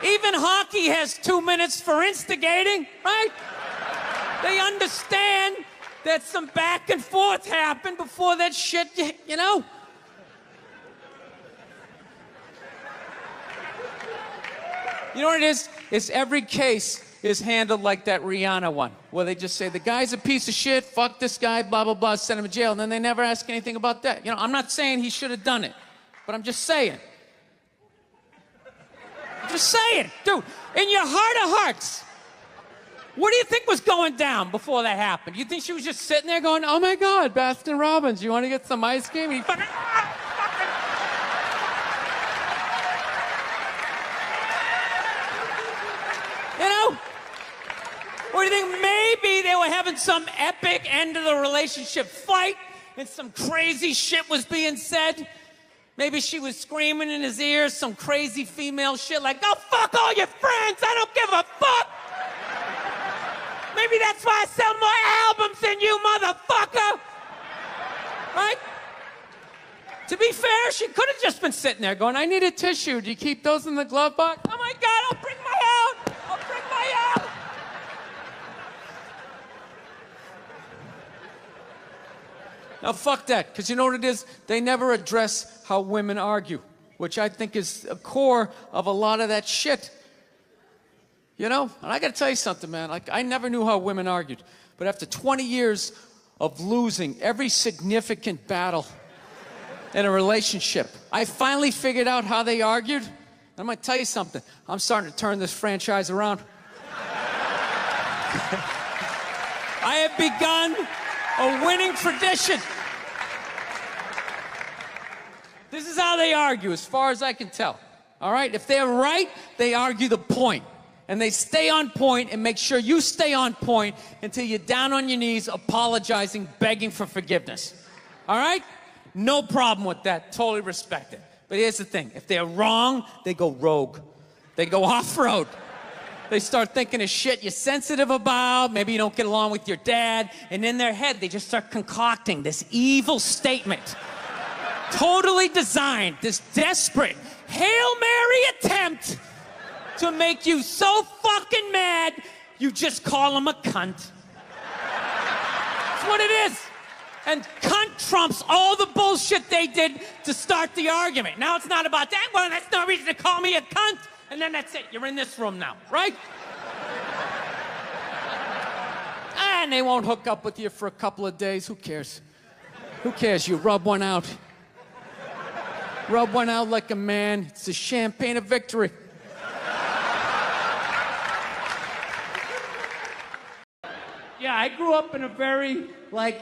Even hockey has 2 minutes for instigating, right? They understand that some back and forth happened before that shit, you know? You know what it is? It's every case is handled like that Rihanna one, where they just say, the guy's a piece of shit, fuck this guy, blah, blah, blah, send him to jail, and then they never ask anything about that. You know, I'm not saying he should have done it, but I'm just saying. Just saying, dude, in your heart of hearts, what do you think was going down before that happened? You think she was just sitting there going, oh my God, Baskin Robbins, you want to get some ice cream? And he fucking, you know? Or do you think maybe they were having some epic end of the relationship fight and some crazy shit was being said? Maybe she was screaming in his ears some crazy female shit like, go fuck all your friends, I don't give a fuck. Maybe that's why I sell more albums than you, motherfucker. Right? To be fair, she could have just been sitting there going, I need a tissue. Do you keep those in the glove box? Oh my God, I'll bring my out. I'll bring my out. Now, fuck that, because you know what it is? They never address how women argue, which I think is a core of a lot of that shit. You know? And I got to tell you something, man. Like, I never knew how women argued. But after 20 years of losing every significant battle in a relationship, I finally figured out how they argued. I'm going to tell you something. I'm starting to turn this franchise around. I have begun a winning tradition. This is how they argue, as far as I can tell. All right? If they're right, they argue the point. And they stay on point and make sure you stay on point until you're down on your knees, apologizing, begging for forgiveness. All right? No problem with that. Totally respect it. But here's the thing. If they're wrong, they go rogue. They go off-road. They start thinking of shit you're sensitive about. Maybe you don't get along with your dad. And in their head, they just start concocting this evil statement. Totally designed, this desperate Hail Mary attempt to make you so fucking mad, you just call him a cunt. That's what it is. And cunt trumps all the bullshit they did to start the argument. Now it's not about that. Well, that's no reason to call me a cunt. And then that's it. You're in this room now, right? And they won't hook up with you for a couple of days. Who cares? Who cares? You rub one out. Rub one out like a man. It's a champagne of victory. Yeah, I grew up in a very,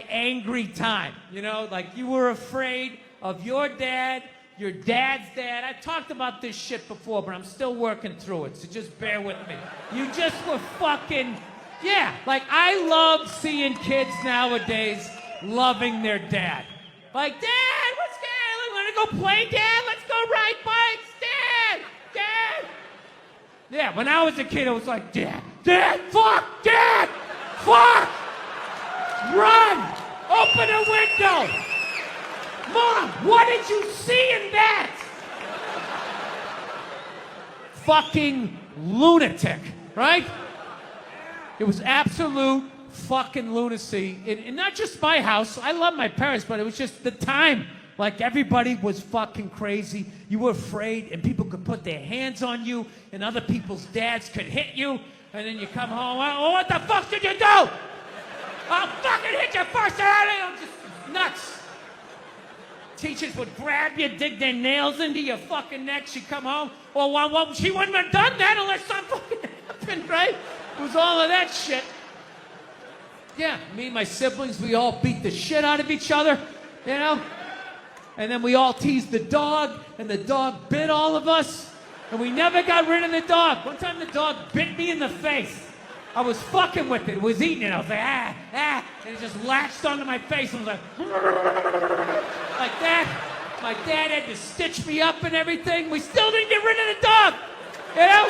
angry time. You know, you were afraid of your dad's dad. I've talked about this shit before, but I'm still working through it, so just bear with me. You just were fucking, I love seeing kids nowadays loving their dad. Like, Dad, what's good? Want to go play, Dad? Let's go ride bikes, Dad! Dad! Yeah, when I was a kid, I was like, Dad, fuck, Dad! Fuck! Run! Open a window! Mom, what did you see in that? Fucking lunatic, right? It was absolute fucking lunacy. And not just my house. I love my parents, but it was just the time. Everybody was fucking crazy. You were afraid, and people could put their hands on you, and other people's dads could hit you. And then you come home, oh, what the fuck did you do? I'll fucking hit you first. I'm just nuts. Teachers would grab you, dig their nails into your fucking neck. She'd come home. Well, she wouldn't have done that unless something fucking happened, right? It was all of that shit. Yeah, me and my siblings, we all beat the shit out of each other, you know? And then we all teased the dog, and the dog bit all of us. And we never got rid of the dog. One time the dog bit me in the face. I was fucking with it. It was eating it. I was like, and it just latched onto my face and was like that. My dad had to stitch me up and everything. We still didn't get rid of the dog. You know?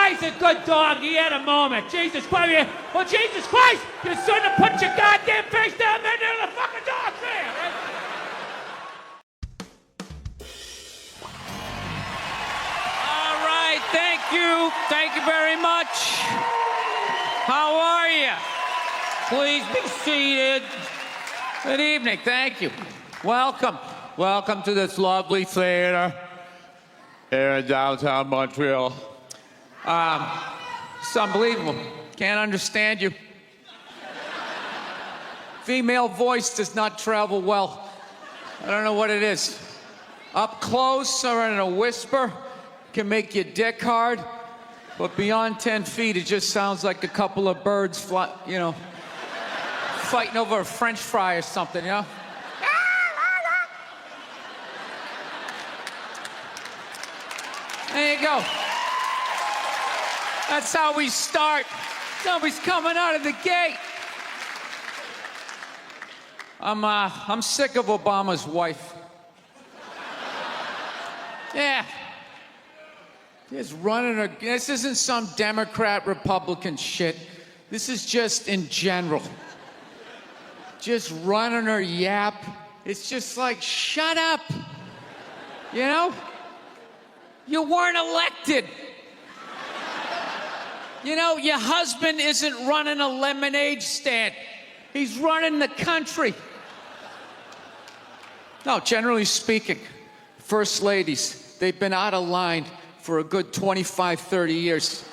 He's a good dog. He had a moment. Jesus Christ. Well, Jesus Christ, you shouldn't have put your goddamn face down there near the fucking dog there. Right? Thank you. Thank you very much. How are you? Please be seated. Good evening. Thank you. Welcome. Welcome to this lovely theater here in downtown Montreal. It's unbelievable. Can't understand you. Female voice does not travel well. I don't know what it is. Up close or in a whisper can make your dick hard, but beyond 10 feet, it just sounds like a couple of birds fighting over a French fry or something, you know? There you go. That's how we start. Somebody's coming out of the gate. I'm sick of Obama's wife. Yeah. Just running her. This isn't some Democrat, Republican shit. This is just in general. Just running her yap. It's just like, shut up. You know? You weren't elected. You know, your husband isn't running a lemonade stand. He's running the country. No, generally speaking, first ladies, they've been out of line for a good 25, 30 years.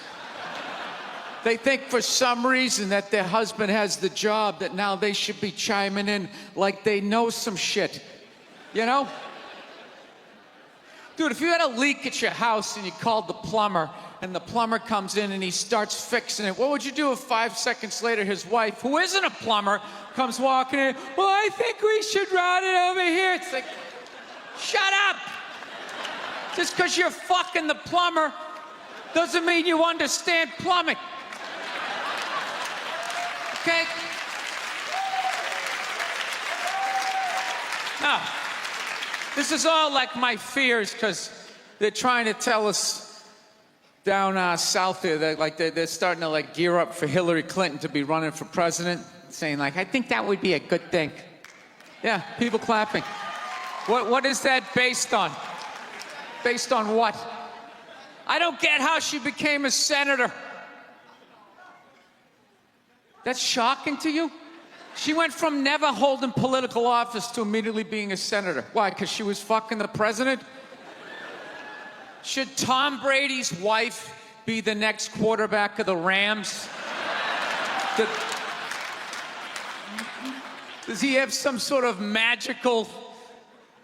They think for some reason that their husband has the job, that now they should be chiming in like they know some shit. You know? Dude, if you had a leak at your house and you called the plumber, and the plumber comes in and he starts fixing it, what would you do if 5 seconds later his wife, who isn't a plumber, comes walking in, well, I think we should run it over here. It's like, shut up. Just because you're fucking the plumber doesn't mean you understand plumbing. Okay? Now, this is all like my fears, because they're trying to tell us down south here that they're starting to gear up for Hillary Clinton to be running for president, saying I think that would be a good thing. Yeah, people clapping. What is that based on? Based on what? I don't get how she became a senator. That's shocking to you? She went from never holding political office to immediately being a senator. Why? Because she was fucking the president? Should Tom Brady's wife be the next quarterback of the Rams? Does he have some sort of magical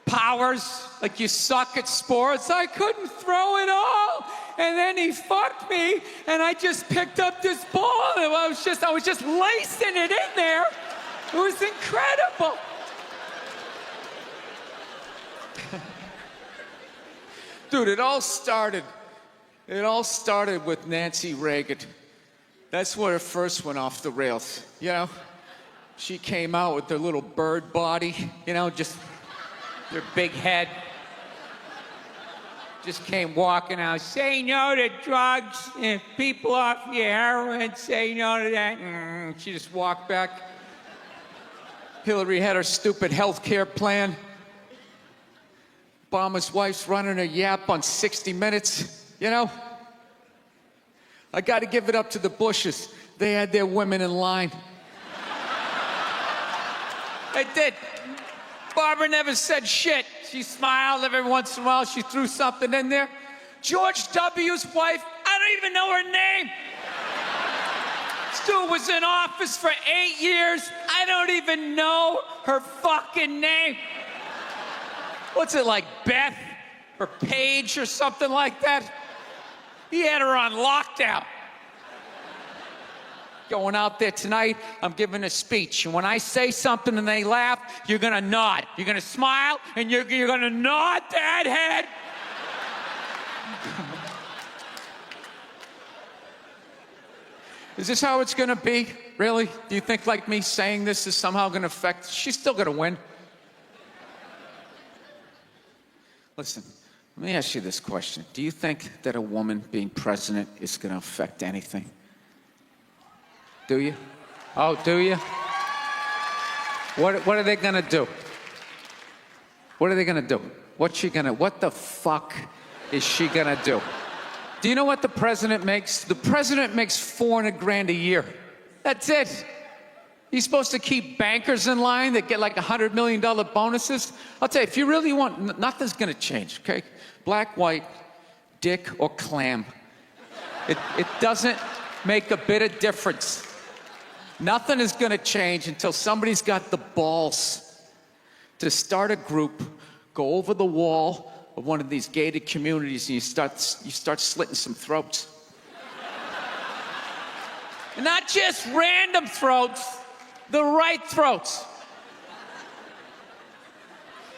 powers? Like, you suck at sports? I couldn't throw it all, and then he fucked me, and I just picked up this ball, and I was just lacing it in there. It was incredible. Dude, it all started with Nancy Reagan. That's where it first went off the rails, you know? She came out with her little bird body, you know, just her big head. Just came walking out, say no to drugs, and people off your heroin, say no to that. She just walked back. Hillary had her stupid health care plan. Obama's wife's running a yap on 60 Minutes, you know? I gotta give it up to the Bushes. They had their women in line. They did. Barbara never said shit. She smiled every once in a while. She threw something in there. George W.'s wife, I don't even know her name. Stu was in office for 8 years. I don't even know her fucking name. What's it, like Beth or Paige or something like that? He had her on lockdown. Going out there tonight, I'm giving a speech. And when I say something and they laugh, you're gonna nod. You're gonna smile, and you're gonna nod that head. Is this how it's gonna be? Really? Do you think, like, me saying this is somehow gonna affect? She's still gonna win. Listen, let me ask you this question. Do you think that a woman being president is gonna affect anything? Do you? Oh, do you? What are they gonna do? What are they gonna do? What the fuck is she gonna do? Do you know what the president makes? The president makes $400 grand a year. That's it. He's supposed to keep bankers in line that get like $100 million bonuses. I'll tell you, if you really want, nothing's gonna change, okay? Black, white, dick, or clam. It doesn't make a bit of difference. Nothing is gonna change until somebody's got the balls to start a group, go over the wall of one of these gated communities, and you start slitting some throats. And not just random throats, the right throats.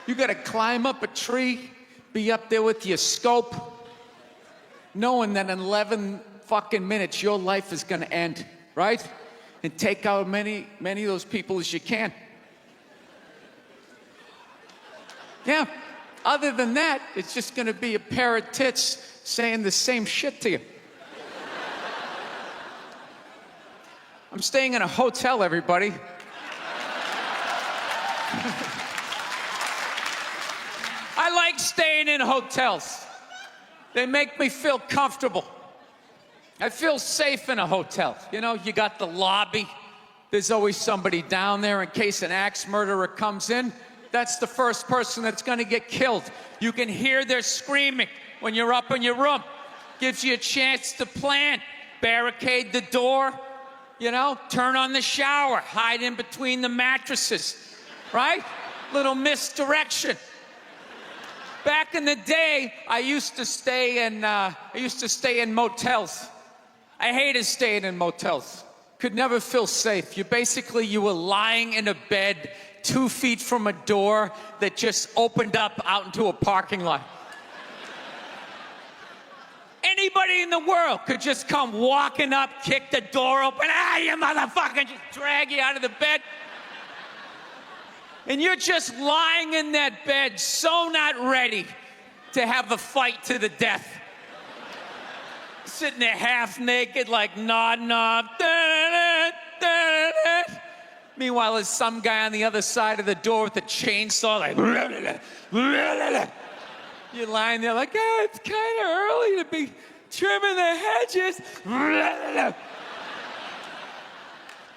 You gotta climb up a tree, be up there with your scope, knowing that in 11 fucking minutes your life is gonna end, right? And take out many of those people as you can. Yeah. Other than that, it's just gonna be a pair of tits saying the same shit to you. I'm staying in a hotel, everybody. I like staying in hotels. They make me feel comfortable. I feel safe in a hotel. You know, you got the lobby. There's always somebody down there in case an axe murderer comes in. That's the first person that's gonna get killed. You can hear their screaming when you're up in your room. Gives you a chance to plan. Barricade the door, you know, turn on the shower, hide in between the mattresses, right? Little misdirection. Back in the day, I used to stay in motels. I hated staying in motels. Could never feel safe. You were lying in a bed 2 feet from a door that just opened up out into a parking lot. Anybody in the world could just come walking up, kick the door open, you motherfucker, just drag you out of the bed. And you're just lying in that bed, so not ready to have a fight to the death. Sitting there half naked, like nodding off. Meanwhile, there's some guy on the other side of the door with a chainsaw, like. You're lying there like, it's kind of early to be trimming the hedges.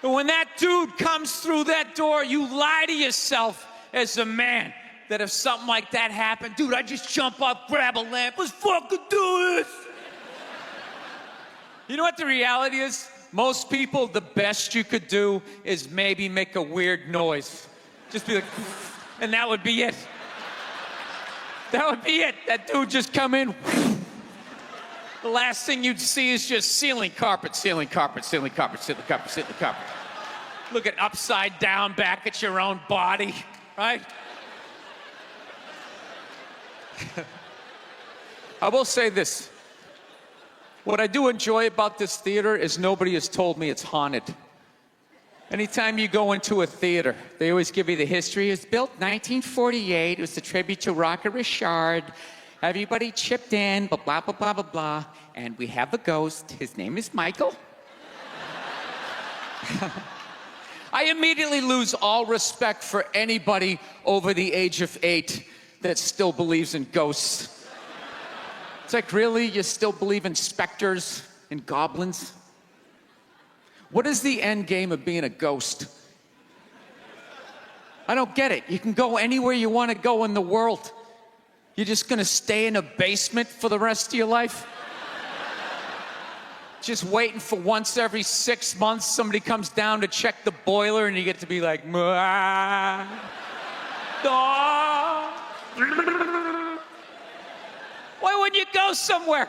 And when that dude comes through that door, you lie to yourself as a man that if something like that happened, dude, I'd just jump up, grab a lamp, let's fucking do this. You know what the reality is? Most people, the best you could do is maybe make a weird noise. Just be like, and that would be it. That would be it. That dude just come in. The last thing you'd see is just ceiling carpet, ceiling carpet, ceiling carpet, ceiling carpet, ceiling carpet. Looking upside down back at your own body, right? I will say this. What I do enjoy about this theater is nobody has told me it's haunted. Anytime you go into a theater, they always give you the history. It was built 1948. It was a tribute to Rocket Richard. Everybody chipped in, blah, blah, blah, blah, blah, blah. And we have a ghost. His name is Michael. I immediately lose all respect for anybody over the age of 8 that still believes in ghosts. It's like, really? You still believe in specters and goblins? What is the end game of being a ghost? I don't get it. You can go anywhere you want to go in the world. You're just gonna stay in a basement for the rest of your life? Just waiting for once every 6 months somebody comes down to check the boiler and you get to be like, "Mwah, da." Why wouldn't you go somewhere?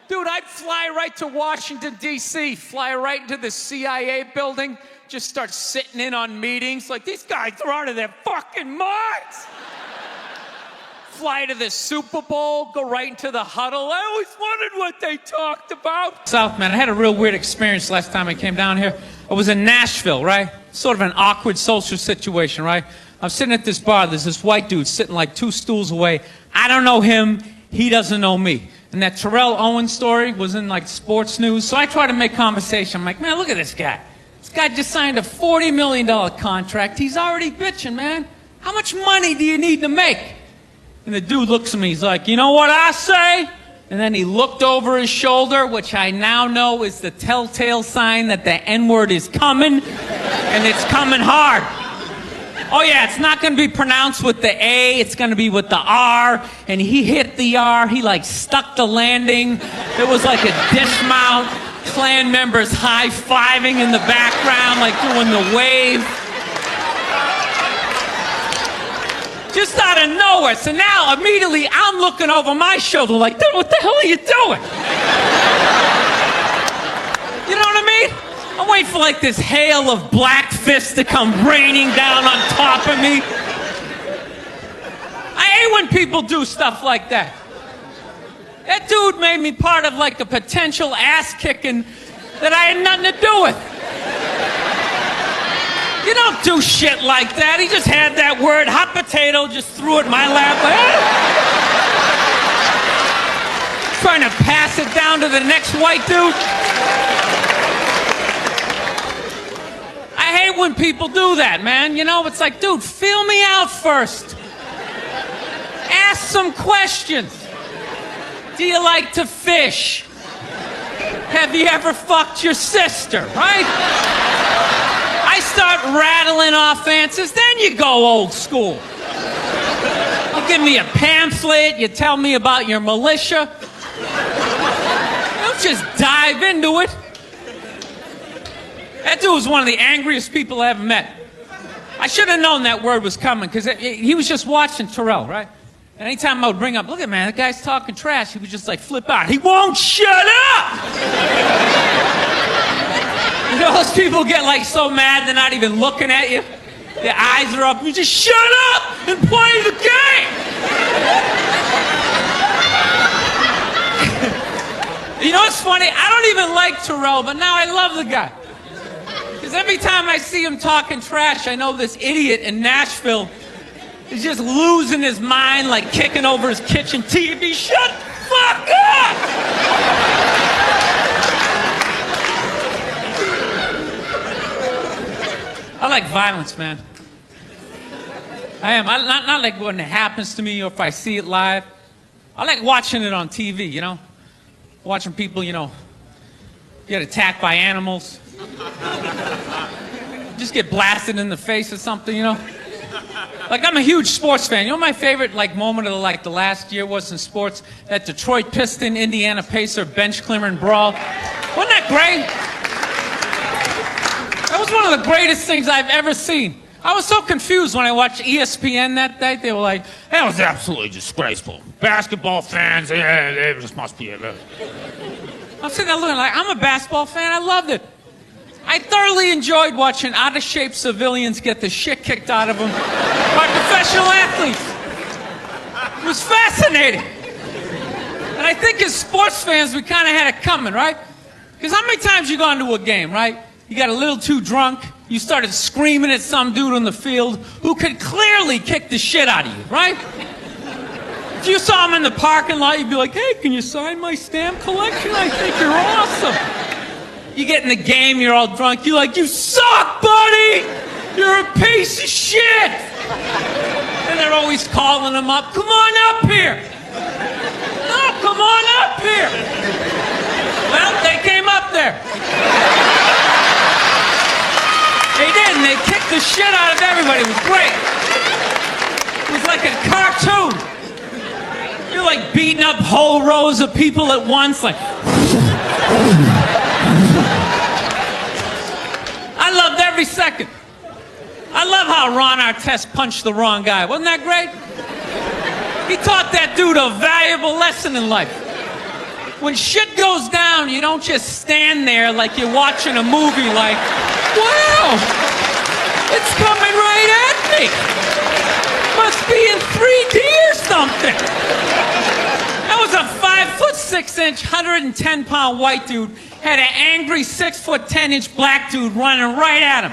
Dude, I'd fly right to Washington, D.C., fly right into the CIA building, just start sitting in on meetings like, these guys are out of their fucking minds. Fly to the Super Bowl, go right into the huddle. I always wondered what they talked about. South, man, I had a real weird experience last time I came down here. I was in Nashville, right? Sort of an awkward social situation, right? I'm sitting at this bar. There's this white dude sitting like 2 stools away. I don't know him. He doesn't know me. And that Terrell Owens story was in like sports news. So I try to make conversation. I'm like, man, look at this guy. This guy just signed a $40 million contract. He's already bitching, man. How much money do you need to make? And the dude looks at me. He's like, you know what I say? And then he looked over his shoulder, which I now know is the telltale sign that the N-word is coming. And it's coming hard. Oh yeah, it's not gonna be pronounced with the A, it's gonna be with the R, and he hit the R, he like stuck the landing. There was like a dismount, Klan members high-fiving in the background, like doing the wave. Just out of nowhere, so now immediately I'm looking over my shoulder like, dude, what the hell are you doing? You know what I mean? I'm waiting for like this hail of black fists to come raining down on top of me. I hate when people do stuff like that. That dude made me part of like a potential ass kicking that I had nothing to do with. You don't do shit like that. He just had that word, hot potato, just threw it in my lap. Trying to pass it down to the next white dude. I hate when people do that, man. You know, it's like, dude, feel me out first. Ask some questions. Do you like to fish? Have you ever fucked your sister, right? I start rattling off answers, then you go old school. You give me a pamphlet, you tell me about your militia. Don't just dive into it. That dude was one of the angriest people I ever met. I should have known that word was coming, because he was just watching Terrell, right? And anytime I would bring up, look at man, that guy's talking trash, he would just like flip out. He won't shut up! You know, those people get like so mad they're not even looking at you. Their eyes are up. You just shut up and play the game! You know what's funny? I don't even like Terrell, but now I love the guy. Because every time I see him talking trash, I know this idiot in Nashville is just losing his mind, like kicking over his kitchen TV. Shut the fuck up! I like violence, man. I am. Not like when it happens to me or if I see it live. I like watching it on TV, you know? Watching people, you know, get attacked by animals. Just get blasted in the face or something, you know? Like, I'm a huge sports fan. You know, my favorite, like, moment of, like, the last year was in sports? That Detroit Piston, Indiana Pacer, bench clearing brawl. Wasn't that great? That was one of the greatest things I've ever seen. I was so confused when I watched ESPN that day. They were like, that was absolutely disgraceful. Basketball fans, they just must be... I'm sitting there looking like, I'm a basketball fan. I loved it. I thoroughly enjoyed watching out-of-shape civilians get the shit kicked out of them by professional athletes. It was fascinating. And I think as sports fans, we kind of had it coming, right? Because how many times you go into a game, right? You got a little too drunk, you started screaming at some dude on the field who could clearly kick the shit out of you, right? If you saw him in the parking lot, you'd be like, hey, can you sign my stamp collection? I think you're awesome. You get in the game, you're all drunk, you're like, you suck, buddy! You're a piece of shit! And they're always calling him up, come on up here! No, come on up here! Well, they came up there. They did, and they kicked the shit out of everybody. It was great. It was like a cartoon. You're like beating up whole rows of people at once, like... I loved every second. I love how Ron Artest punched the wrong guy. Wasn't that great? He taught that dude a valuable lesson in life. When shit goes down, you don't just stand there like you're watching a movie like, wow, it's coming right at me. Must be in 3D or something. That was a 5'6", 110-pound white dude had an angry 6'10" black dude running right at him.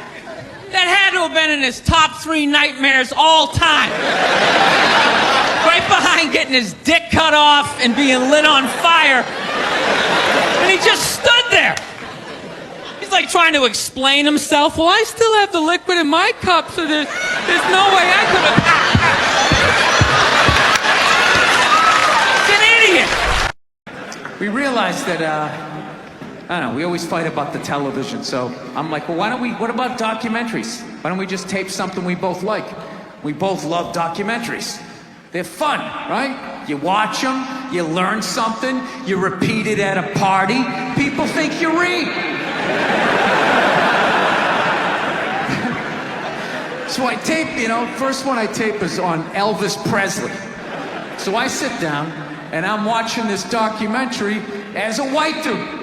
That had to have been in his top 3 nightmares all time. Right behind getting his dick cut off and being lit on fire. And he just stood there. He's like trying to explain himself. Well, I still have the liquid in my cup, so there's no way I could have... It's an idiot. We realized that, I don't know, we always fight about the television, so I'm like, well, what about documentaries? Why don't we just tape something we both like? We both love documentaries. They're fun, right? You watch them, you learn something, you repeat it at a party, people think you read. So I tape, you know, first one I tape is on Elvis Presley. So I sit down and I'm watching this documentary as a white dude.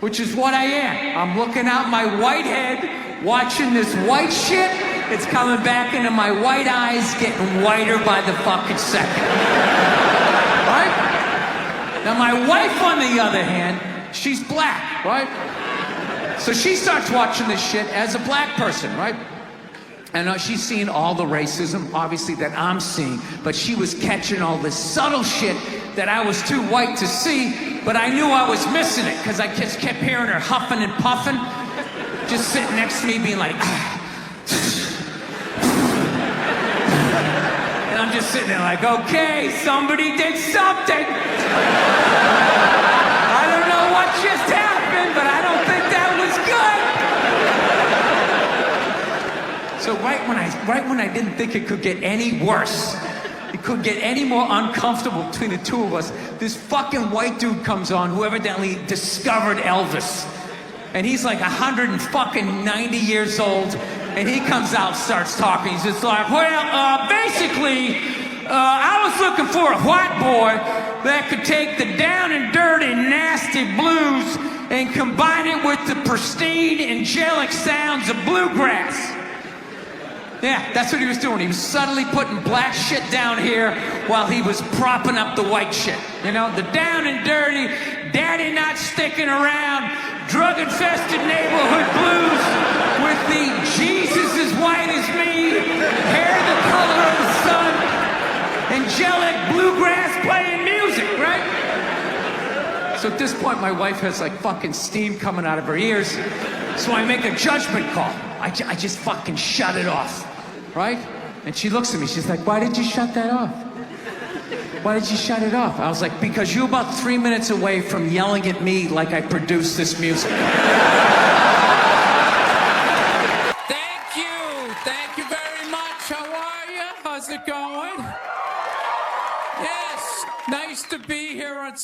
Which is what I am. I'm looking out my white head, watching this white shit. It's coming back into my white eyes, getting whiter by the fucking second. Right? Now my wife, on the other hand, she's black, right? So she starts watching this shit as a black person, right? And she's seeing all the racism, obviously, that I'm seeing, but she was catching all this subtle shit that I was too white to see, but I knew I was missing it, because I just kept hearing her huffing and puffing, just sitting next to me being like, and I'm just sitting there like, okay, somebody did something. I don't know what just happened, but I don't think that was good. So right when I didn't think it could get any worse, it could get any more uncomfortable between the two of us, this fucking white dude comes on who evidently discovered Elvis. And he's like 190 years old, and he comes out, starts talking. He's just like, well, basically, I was looking for a white boy that could take the down and dirty, nasty blues and combine it with the pristine, angelic sounds of bluegrass. Yeah, that's what he was doing. He was subtly putting black shit down here while he was propping up the white shit. You know, the down and dirty, daddy not sticking around, drug-infested neighborhood blues with the Jesus as white as me, hair the color of the sun, angelic bluegrass playing music, right? So at this point, my wife has like fucking steam coming out of her ears. So I make a judgment call. I just fucking shut it off. Right? And she looks at me, she's like, why did you shut that off? Why did you shut it off? I was like, because you're about 3 minutes away from yelling at me like I produced this music.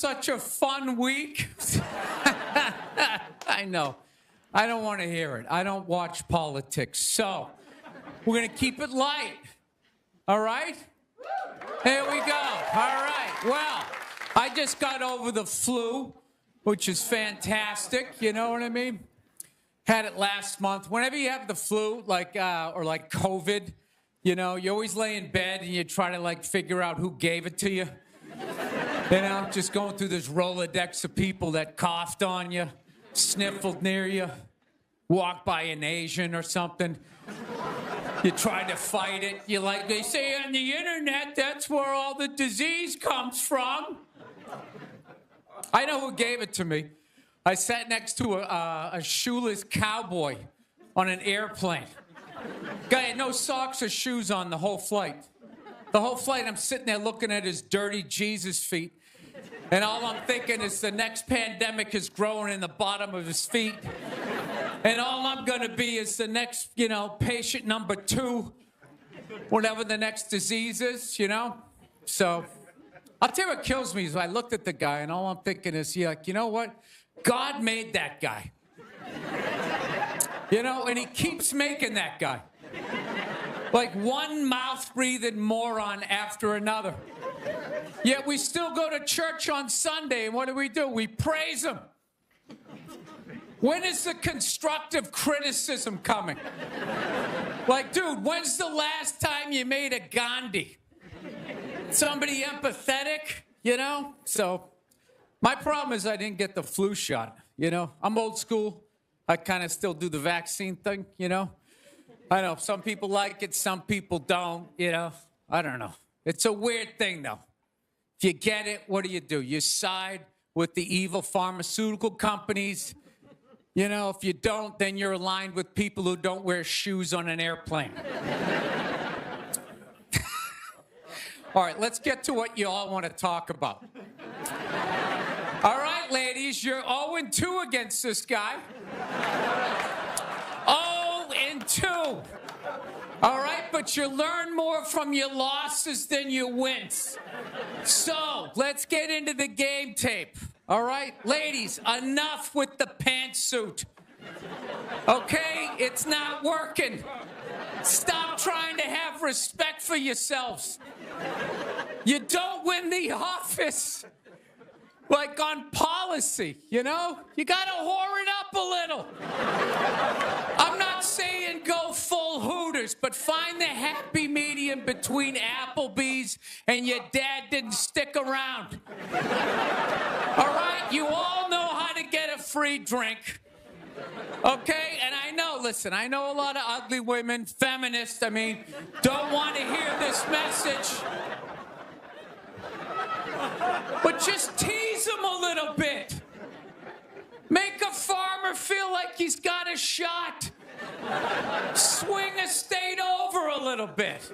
such a fun week? I know. I don't want to hear it. I don't watch politics. So, we're going to keep it light. All right? Here we go. All right. Well, I just got over the flu, which is fantastic. You know what I mean? Had it last month. Whenever you have the flu, like COVID, you know, you always lay in bed and you try to, like, figure out who gave it to you. You know, just going through this Rolodex of people that coughed on you, sniffled near you, walked by an Asian or something. You try to fight it. You like, they say on the internet, that's where all the disease comes from. I know who gave it to me. I sat next to a shoeless cowboy on an airplane. Guy had no socks or shoes on the whole flight. The whole flight, I'm sitting there looking at his dirty Jesus feet. And all I'm thinking is the next pandemic is growing in the bottom of his feet. And all I'm going to be is the next, you know, patient number 2, whatever the next disease is, you know? So, I'll tell you what kills me is I looked at the guy and all I'm thinking is, yeah, like, you know what? God made that guy. You know, and he keeps making that guy. Like one mouth-breathing moron after another. Yet we still go to church on Sunday, and what do? We praise him. When is the constructive criticism coming? Like, dude, when's the last time you made a Gandhi? Somebody empathetic, you know? So, my problem is I didn't get the flu shot, you know? I'm old school. I kind of still do the vaccine thing, you know? I know, some people like it, some people don't, you know? I don't know. It's a weird thing, though. If you get it, what do? You side with the evil pharmaceutical companies. You know, if you don't, then you're aligned with people who don't wear shoes on an airplane. All right, let's get to what you all want to talk about. All right, ladies, you're 0-2 against this guy. 0-2. All right, but you learn more from your losses than your wins. So, let's get into the game tape. All right, ladies, enough with the pantsuit. Okay, it's not working. Stop trying to have respect for yourselves. You don't win the office. Like on policy, you know? You gotta whore it up a little. I'm not saying go full Hooters, but find the happy medium between Applebee's and your dad didn't stick around. All right? You all know how to get a free drink. Okay? And I know, listen, I know a lot of ugly women, feminists, don't want to hear this message. But just tease him a little bit. Make a farmer feel like he's got a shot. Swing a state over a little bit.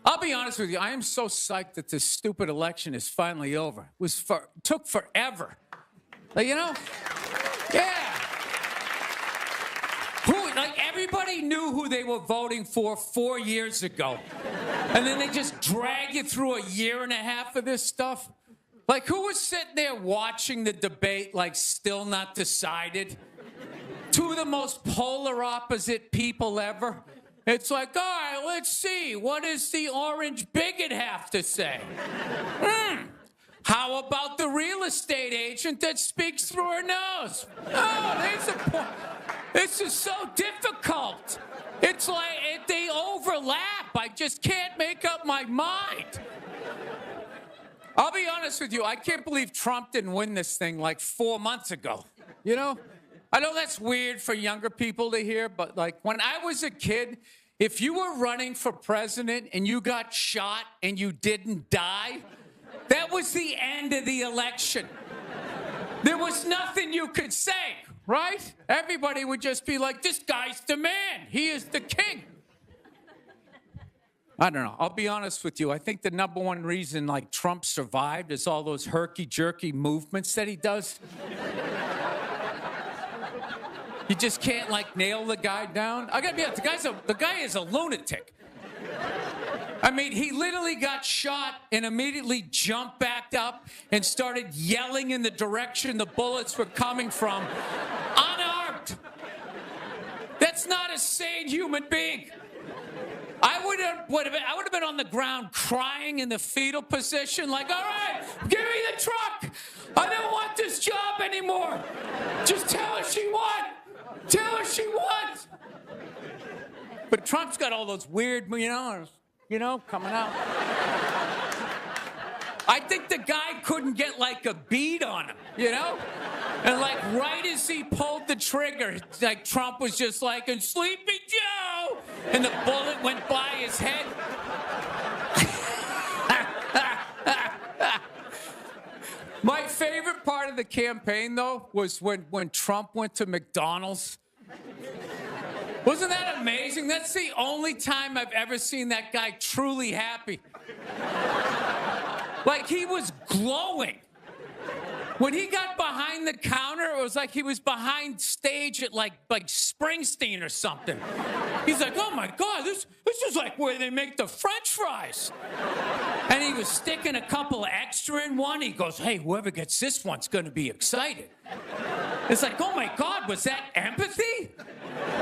I'll be honest with you, I am so psyched that this stupid election is finally over. It took forever. Like, you know? Yeah. Everybody knew who they were voting for 4 years ago. And then they just drag you through a year and a half of this stuff. Like, who was sitting there watching the debate, like, still not decided? Two of the most polar opposite people ever. It's like, all right, let's see. What does the orange bigot have to say? How about the real estate agent that speaks through her nose? Oh, there's a point. This is so difficult. It's like they overlap. I just can't make up my mind. I'll be honest with you. I can't believe Trump didn't win this thing like 4 months ago. You know? I know that's weird for younger people to hear, but like when I was a kid, if you were running for president and you got shot and you didn't die, that was the end of the election. There was nothing you could say. Right? Everybody would just be like, this guy's the man. He is the king. I don't know. I'll be honest with you. I think the number one reason, like, Trump survived is all those herky-jerky movements that he does. You just can't, like, nail the guy down. I gotta be honest, the guy is a lunatic. I mean, he literally got shot and immediately jumped back up and started yelling in the direction the bullets were coming from, unarmed. That's not a sane human being. I would have been on the ground crying in the fetal position, like, all right, give me the truck. I don't want this job anymore. Just tell her she won. Tell her she won. But Trump's got all those weird, coming out. I think the guy couldn't get like a bead on him, And like right as he pulled the trigger, like Trump was just like, and Sleepy Joe, and the bullet went by his head. My favorite part of the campaign, though, was when Trump went to McDonald's. Wasn't that amazing? That's the only time I've ever seen that guy truly happy. Like, he was glowing. When he got behind the counter, it was like he was behind stage at like Springsteen or something. He's like, oh my God, this is like where they make the French fries. And he was sticking a couple extra in one. He goes, hey, whoever gets this one's gonna be excited. It's like, oh my God, was that empathy?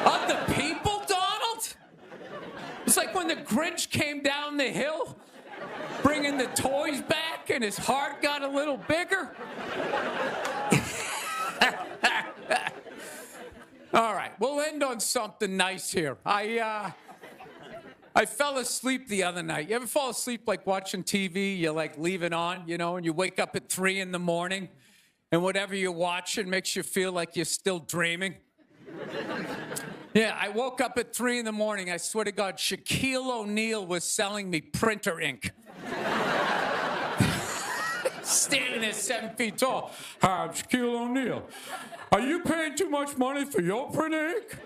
Of the people, Donald? It's like when the Grinch came down the hill, bringing the toys back, and his heart got a little bigger. All right, we'll end on something nice here. I fell asleep the other night. You ever fall asleep like watching TV? You like leave it on, and you wake up at 3 in the morning, and whatever you're watching makes you feel like you're still dreaming. Yeah, I woke up at 3 in the morning. I swear to God, Shaquille O'Neal was selling me printer ink. Standing there 7 feet tall. Hi, I'm Shaquille O'Neal. Are you paying too much money for your printer ink?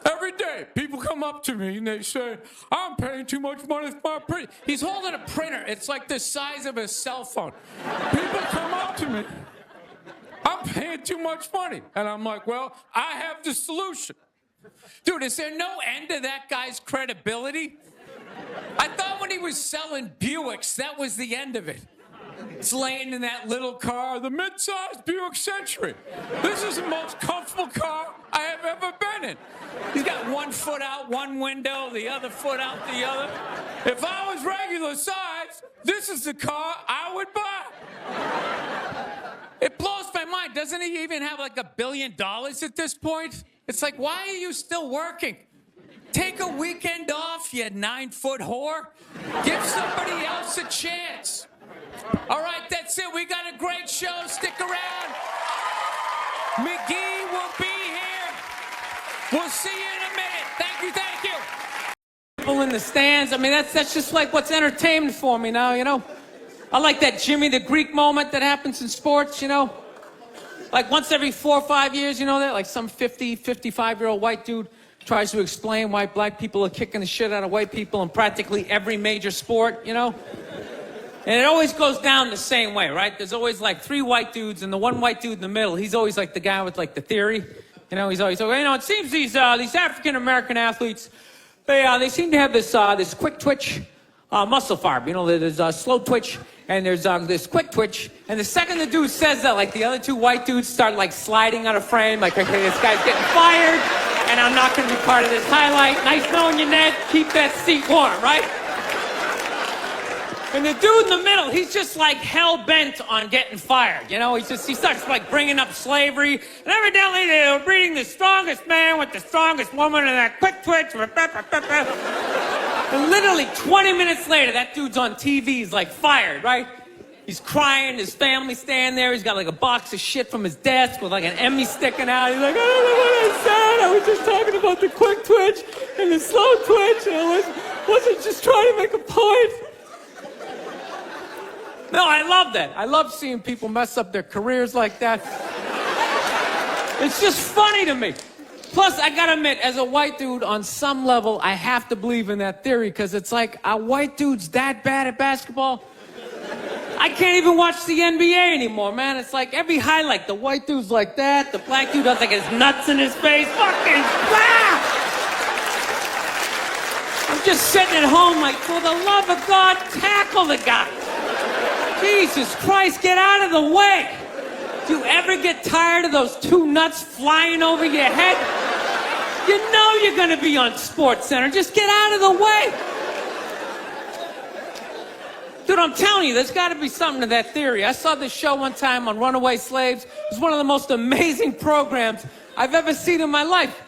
Every day, people come up to me and they say, I'm paying too much money for my printer. He's holding a printer. It's like the size of a cell phone. People come up to me. I'm paying too much money. And I'm like, well, I have the solution. Dude, is there no end to that guy's credibility? I thought when he was selling Buicks, that was the end of it. It's laying in that little car, the mid-sized Buick Century. This is the most comfortable car I have ever been in. He's got one foot out one window, the other foot out the other. If I was regular size, this is the car I would buy. It blows my mind. Doesn't he even have like $1 billion at this point? It's like, why are you still working? Take a weekend off, you 9-foot whore. Give somebody else a chance. All right, that's it. We got a great show. Stick around. McGee will be here. We'll see you in a minute. Thank you. People in the stands. I mean, that's just like what's entertainment for me now, I like that Jimmy the Greek moment that happens in sports, Like once every 4 or 5 years, that? Like some 50, 55-year-old white dude tries to explain why black people are kicking the shit out of white people in practically every major sport, And it always goes down the same way, right? There's always like 3 white dudes, and the one white dude in the middle, he's always like the guy with like the theory. He's always like, it seems these African-American athletes, they seem to have this quick twitch muscle fiber. There's a slow twitch, and there's this quick twitch. And the second the dude says that, like the other 2 white dudes start like sliding out of frame, like, okay, this guy's getting fired, and I'm not going to be part of this highlight. Nice knowing you, Ned. Keep that seat warm, right? And the dude in the middle, he's just like hell-bent on getting fired. He starts like bringing up slavery. And evidently they were breeding the strongest man with the strongest woman and that quick twitch. And literally 20 minutes later, that dude's on TV. He's like fired, right? He's crying. His family's standing there. He's got like a box of shit from his desk with like an Emmy sticking out. He's like, I don't know what I said. I was just talking about the quick twitch and the slow twitch. And I wasn't just trying to make a point. No, I love that. I love seeing people mess up their careers like that. It's just funny to me. Plus, I gotta admit, as a white dude, on some level, I have to believe in that theory, because it's like, are white dudes that bad at basketball? I can't even watch the NBA anymore, man. It's like every highlight, the white dude's like that, the black dude has like his nuts in his face. Fucking, ah! I'm just sitting at home like, for the love of God, tackle the guy. Jesus Christ, get out of the way. Do you ever get tired of those two nuts flying over your head? You know you're going to be on Sports Center. Just get out of the way. Dude, I'm telling you, there's got to be something to that theory. I saw this show one time on runaway slaves. It was one of the most amazing programs I've ever seen in my life.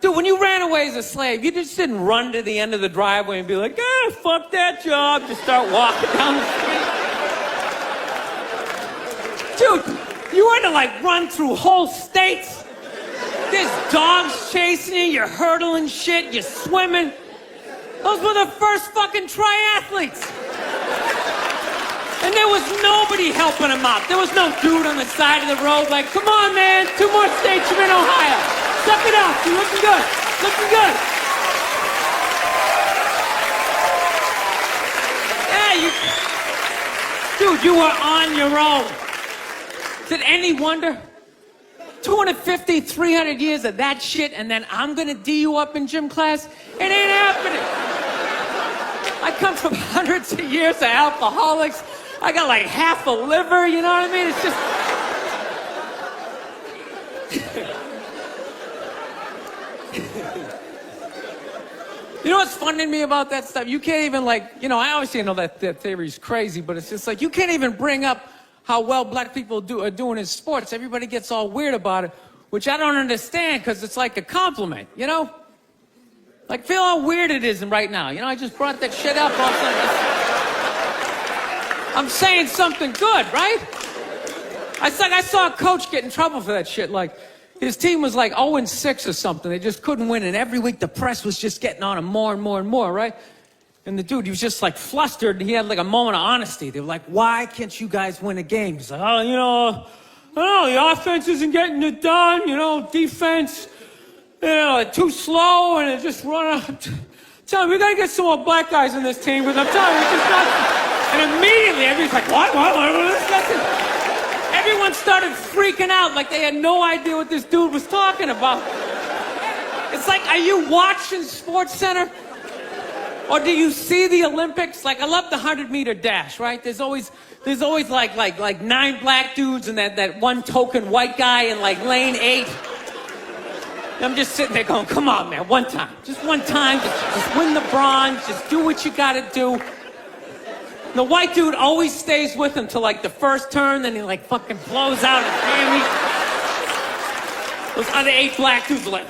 Dude, when you ran away as a slave, you just didn't run to the end of the driveway and be like, fuck that job. Just start walking down the street. Dude, you had to like run through whole states. There's dogs chasing you, you're hurdling shit, you're swimming. Those were the first fucking triathletes. And there was nobody helping them out. There was no dude on the side of the road like, come on, man, 2 more states, you're in Ohio. Suck it up, you're looking good, looking good. Yeah, dude, you were on your own. Is it any wonder? 250, 300 years of that shit, and then I'm gonna D you up in gym class? It ain't happening. I come from hundreds of years of alcoholics. I got like half a liver, you know what I mean? It's just... You know what's funny to me about that stuff? You can't even like, you know, I obviously know that theory's crazy, but it's just like, you can't even bring up how well black people are doing in sports. Everybody gets all weird about it, which I don't understand, because it's like a compliment, you know? Like, feel how weird it is right now. You know, I just brought that shit up all of a sudden. I'm saying something good, right? I saw a coach get in trouble for that shit. Like, his team was like 0-6 or something. They just couldn't win, and every week the press was just getting on him more and more and more, right? And the dude, he was just like flustered, and he had like a moment of honesty. They were like, why can't you guys win a game? He's like, oh, you know, the offense isn't getting it done, you know, defense, you know, too slow, and it just run out. Tell him, we gotta get some more black guys on this team, because I'm telling you, it's just not... And immediately, everybody's like, what? Everyone started freaking out like they had no idea what this dude was talking about. It's like, are you watching Sports Center? Or do you see the Olympics? Like, I love the 100-meter dash, right? There's always like 9 black dudes and that one token white guy in like lane 8. I'm just sitting there going, come on, man, one time. Just one time, just win the bronze, just do what you gotta do. The white dude always stays with him till like the first turn, then he like fucking blows out his hammy. Those other 8 black dudes are like...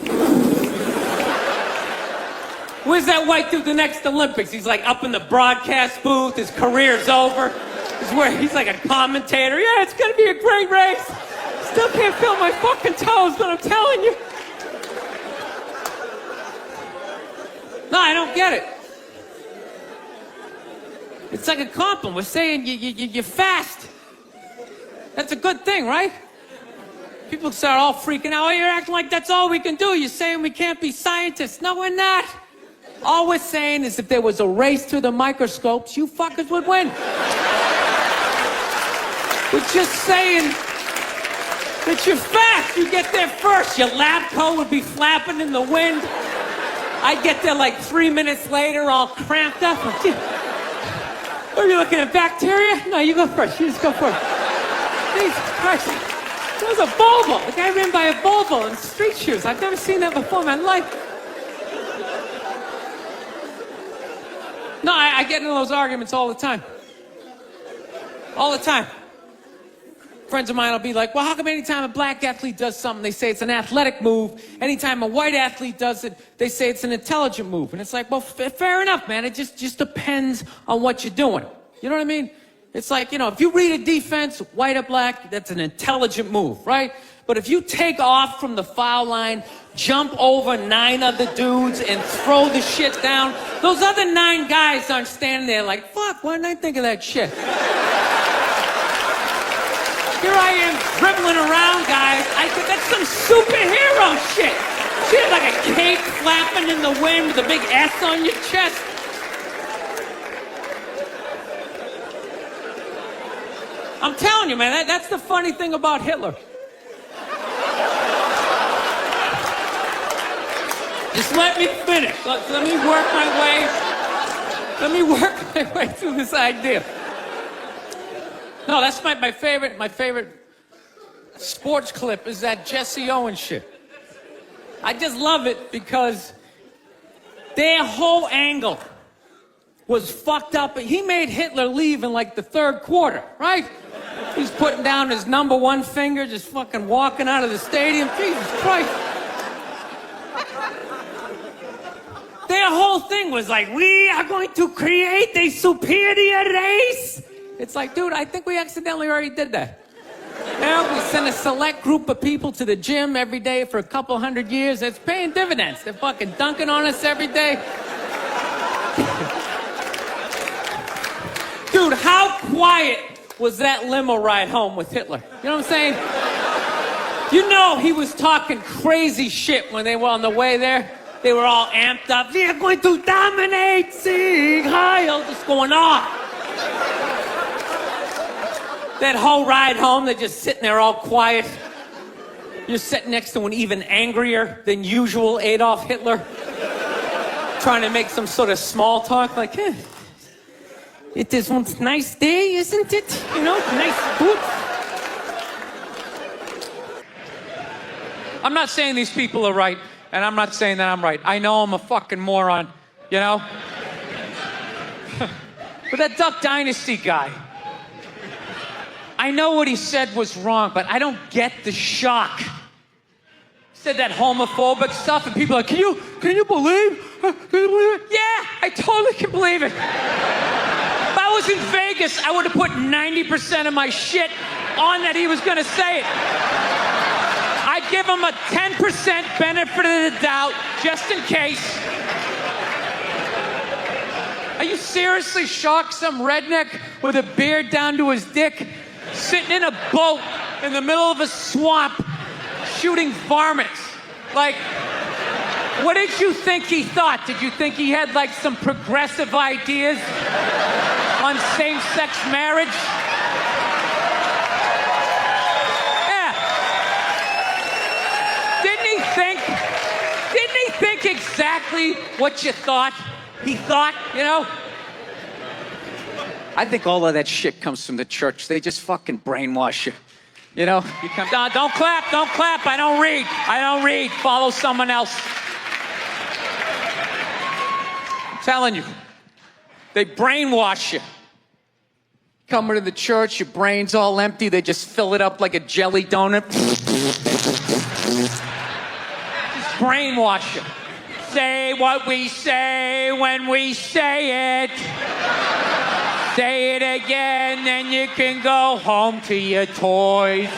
Where's that white dude the next Olympics? He's like up in the broadcast booth, his career's over. He's like a commentator. Yeah, it's gonna be a great race. Still can't feel my fucking toes, but I'm telling you. No, I don't get it. It's like a compliment. We're saying you're fast. That's a good thing, right? People start all freaking out. Oh, you're acting like that's all we can do. You're saying we can't be scientists. No, we're not. All we're saying is if there was a race to the microscopes, you fuckers would win. We're just saying that you're fast. You get there first. Your lab coat would be flapping in the wind. I'd get there like 3 minutes later, all cramped up. Are you looking at bacteria? No, you go first. You just go first. Jesus Christ. It was a Volvo. The guy ran by a Volvo in street shoes. I've never seen that before in my life. No, I get into those arguments all the time. All the time. Friends of mine will be like, well, how come anytime a black athlete does something, they say it's an athletic move. Anytime a white athlete does it, they say it's an intelligent move. And it's like, well, fair enough, man. It just depends on what you're doing. You know what I mean? It's like, you know, if you read a defense, white or black, that's an intelligent move, right? But if you take off from the foul line, jump over 9 other dudes and throw the shit down, those other 9 guys aren't standing there like, fuck, why didn't I think of that shit? Here I am dribbling around, guys. That's some superhero shit. She had like a cape flapping in the wind with a big S on your chest. I'm telling you, man, that's the funny thing about Hitler. Just let me finish. Let me work my way through this idea. No, that's my favorite sports clip is that Jesse Owens shit. I just love it because their whole angle was fucked up. He made Hitler leave in like the third quarter, right? He's putting down his number one finger, just fucking walking out of the stadium. Jesus Christ. Their whole thing was like, we are going to create a superior race. It's like, dude, I think we accidentally already did that. You know, we send a select group of people to the gym every day for a couple hundred years. It's paying dividends. They're fucking dunking on us every day. Dude, how quiet was that limo ride home with Hitler? You know what I'm saying? You know he was talking crazy shit when they were on the way there. They were all amped up. We are going to dominate, Sieg Heil, just going off. That whole ride home, they're just sitting there all quiet. You're sitting next to an even angrier than usual Adolf Hitler, trying to make some sort of small talk, like, it is one nice day, isn't it? You know, nice food. I'm not saying these people are right, and I'm not saying that I'm right. I know I'm a fucking moron, you know? But that Duck Dynasty guy, I know what he said was wrong, but I don't get the shock. He said that homophobic stuff, and people are like, can you believe? Can you believe it? Yeah, I totally can believe it. If I was in Vegas, I would have put 90% of my shit on that he was going to say it. I'd give him a 10% benefit of the doubt, just in case. Are you seriously shocked some redneck with a beard down to his dick, sitting in a boat in the middle of a swamp, shooting varmints? Like, what did you think he thought? Did you think he had like some progressive ideas on same-sex marriage? Yeah. Didn't he think exactly what you thought? He thought, you know? I think all of that shit comes from the church. They just fucking brainwash you. You know? You come, no, don't clap. I don't read. Follow someone else. I'm telling you. They brainwash you. Come into the church, your brain's all empty. They just fill it up like a jelly donut. Just brainwash you. Say what we say when we say it. Say it again, then you can go home to your toys.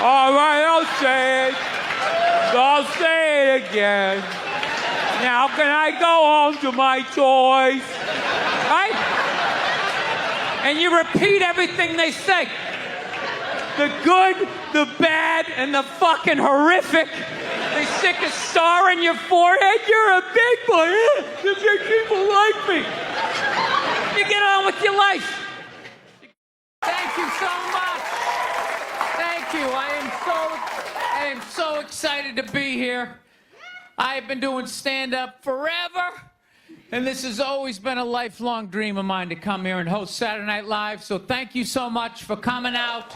All right, I'll say it. I'll say it again. Now can I go home to my toys? Right? And you repeat everything they say. The good, the bad, and the fucking horrific. They stick a star in your forehead. You're a big boy. The big people like me. You get on with your life. Thank you so much. Thank you. I am so excited to be here. I've been doing stand-up forever, and this has always been a lifelong dream of mine to come here and host Saturday Night Live. So thank you so much for coming out.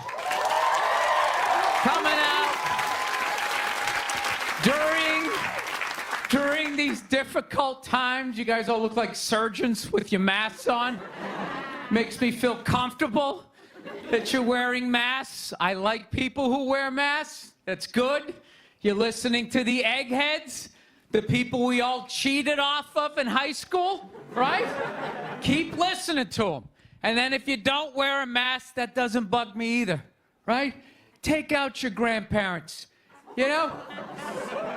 During these difficult times, you guys all look like surgeons with your masks on. Makes me feel comfortable that you're wearing masks. I like people who wear masks. That's good. You're listening to the eggheads, the people we all cheated off of in high school, right? Keep listening to them. And then if you don't wear a mask, that doesn't bug me either, right? Take out your grandparents. You know?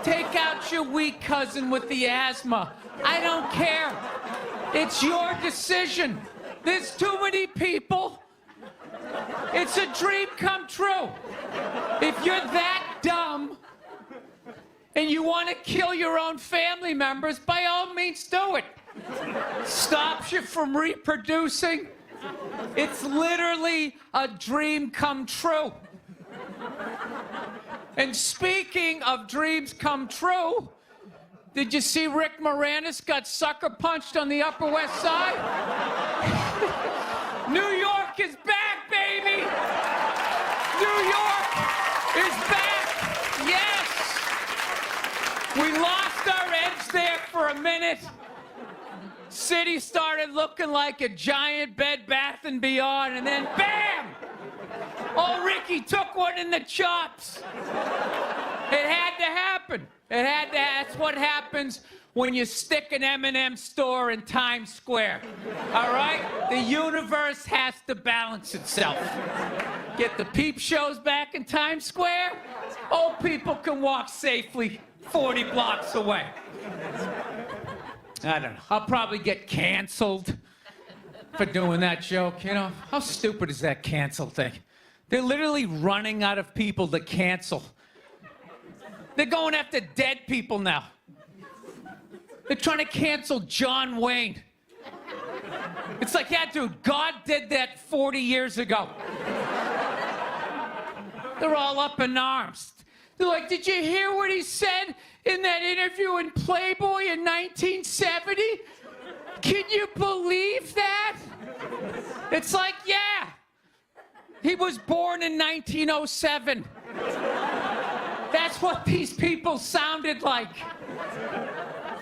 Take out your weak cousin with the asthma. I don't care. It's your decision. There's too many people. It's a dream come true. If you're that dumb and you want to kill your own family members, by all means do it. Stops you from reproducing. It's literally a dream come true. And speaking of dreams come true, Did you see Rick Moranis got sucker punched on the Upper West Side? New York is back, baby! New York is back! Yes! We lost our edge there for a minute. City started looking like a giant Bed Bath & Beyond, and then BAM! Oh, Ricky took one in the chops. It had to happen. That's what happens when you stick an M&M store in Times Square. All right? The universe has to balance itself. Get the peep shows back in Times Square. Old people can walk safely 40 blocks away. I don't know. I'll probably get canceled for doing that joke, you know? How stupid is that cancel thing? They're literally running out of people to cancel. They're going after dead people now. They're trying to cancel John Wayne. It's like, yeah, dude, God did that 40 years ago. They're all up in arms. They're like, did you hear what he said in that interview in Playboy in 1970? Can you believe that? It's like, yeah. He was born in 1907. That's what these people sounded like.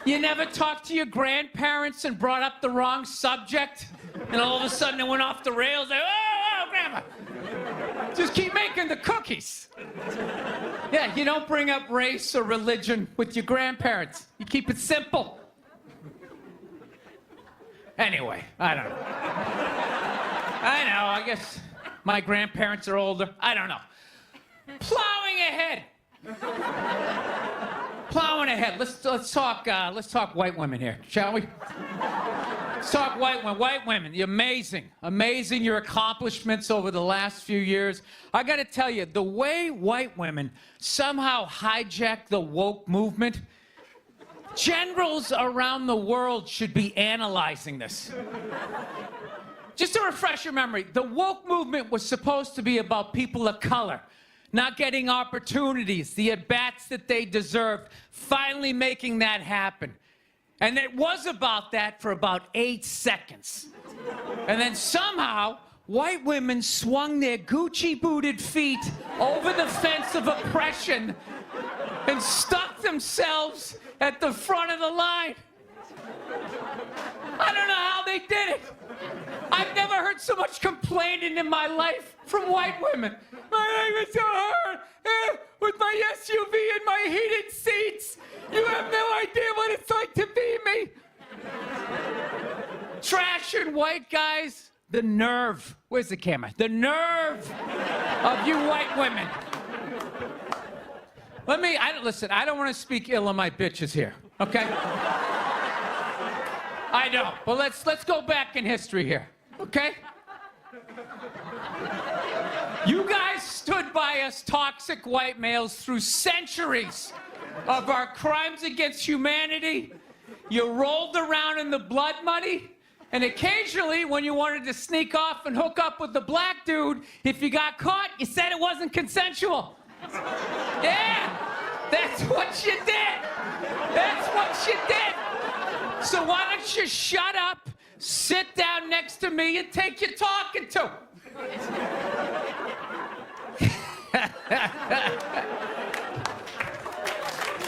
You never talked to your grandparents and brought up the wrong subject? And all of a sudden it went off the rails. Like, oh, Grandma. Just keep making the cookies. Yeah, you don't bring up race or religion with your grandparents. You keep it simple. Anyway, I don't know. I guess my grandparents are older. I don't know. Plowing ahead. Plowing ahead. Let's talk white women here, shall we? Let's talk white women. White women, you're amazing your accomplishments over the last few years. I got to tell you, the way white women somehow hijacked the woke movement, generals around the world should be analyzing this. Just to refresh your memory, the woke movement was supposed to be about people of color not getting opportunities, the at-bats that they deserved, finally making that happen. And it was about that for about 8 seconds. And then somehow, white women swung their Gucci-booted feet over the fence of oppression and stuck themselves at the front of the line. I don't know how they did it. I've never heard so much complaining in my life from white women. My life is so hard with my SUV and my heated seats. You have no idea what it's like to be me. Trashing white guys. The nerve. Where's the camera? The nerve of you white women. Listen, I don't want to speak ill of my bitches here, okay? I know, but let's go back in history here, okay? You guys stood by us toxic white males through centuries of our crimes against humanity. You rolled around in the blood money, and occasionally when you wanted to sneak off and hook up with the black dude, if you got caught, you said it wasn't consensual. Yeah, that's what you did. That's what you did. So why don't you shut up, sit down next to me, and take your talking to?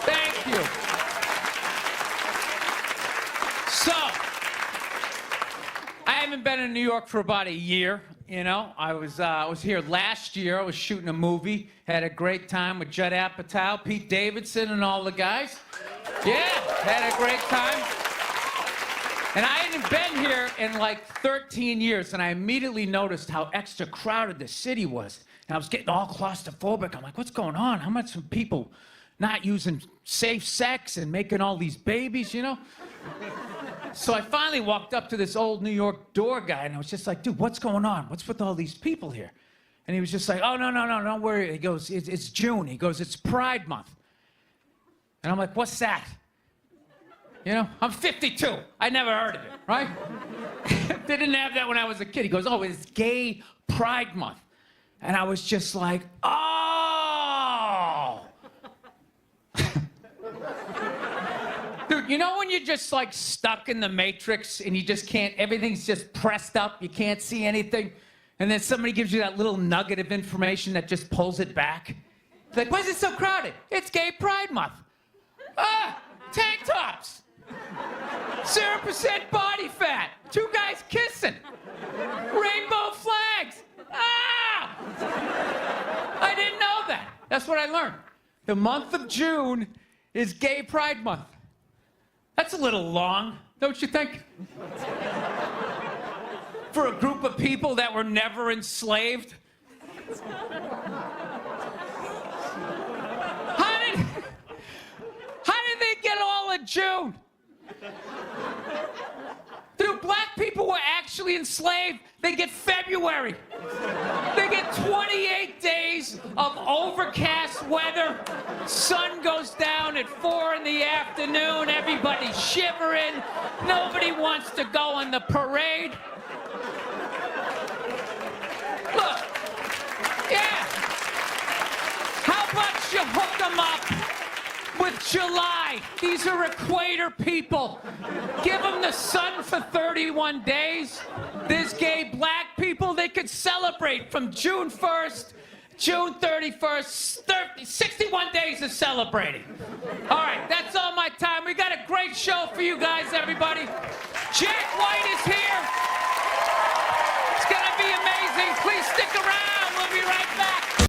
Thank you. So, I haven't been in New York for about a year. You know, I was here last year. I was shooting a movie. Had a great time with Judd Apatow, Pete Davidson, and all the guys. Yeah, had a great time. And I hadn't been here in like 13 years, and I immediately noticed how extra crowded the city was. And I was getting all claustrophobic. I'm like, what's going on? How much of people not using safe sex and making all these babies, you know? So I finally walked up to this old New York door guy, and I was just like, dude, what's going on? What's with all these people here? And he was just like, oh, no, don't worry. He goes, it's June. He goes, it's Pride Month. And I'm like, what's that? You know, I'm 52. I never heard of it, right? Didn't have that when I was a kid. He goes, oh, it's Gay Pride Month. And I was just like, oh. Dude, you know when you're just like stuck in the matrix and you just can't, everything's just pressed up, you can't see anything, and then somebody gives you that little nugget of information that just pulls it back? It's like, why is it so crowded? It's Gay Pride Month. Ah, tank tops. 0% body fat. 2 guys kissing. Rainbow flags. Ah! I didn't know that. That's what I learned. The month of June is Gay Pride Month. That's a little long, don't you think? For a group of people that were never enslaved. How did they get all of June? Dude, black people were actually enslaved. They get February. They get 28 days of overcast weather. Sun goes down at 4 in the afternoon. Everybody's shivering. Nobody wants to go on the parade. Look, yeah. How about you hook them up with July? These are equator people. Give them the sun for 31 days. There's gay black people, they could celebrate from June 1st, June 31st, 61 days of celebrating. All right, that's all my time. We got a great show for you guys, everybody. Cheers!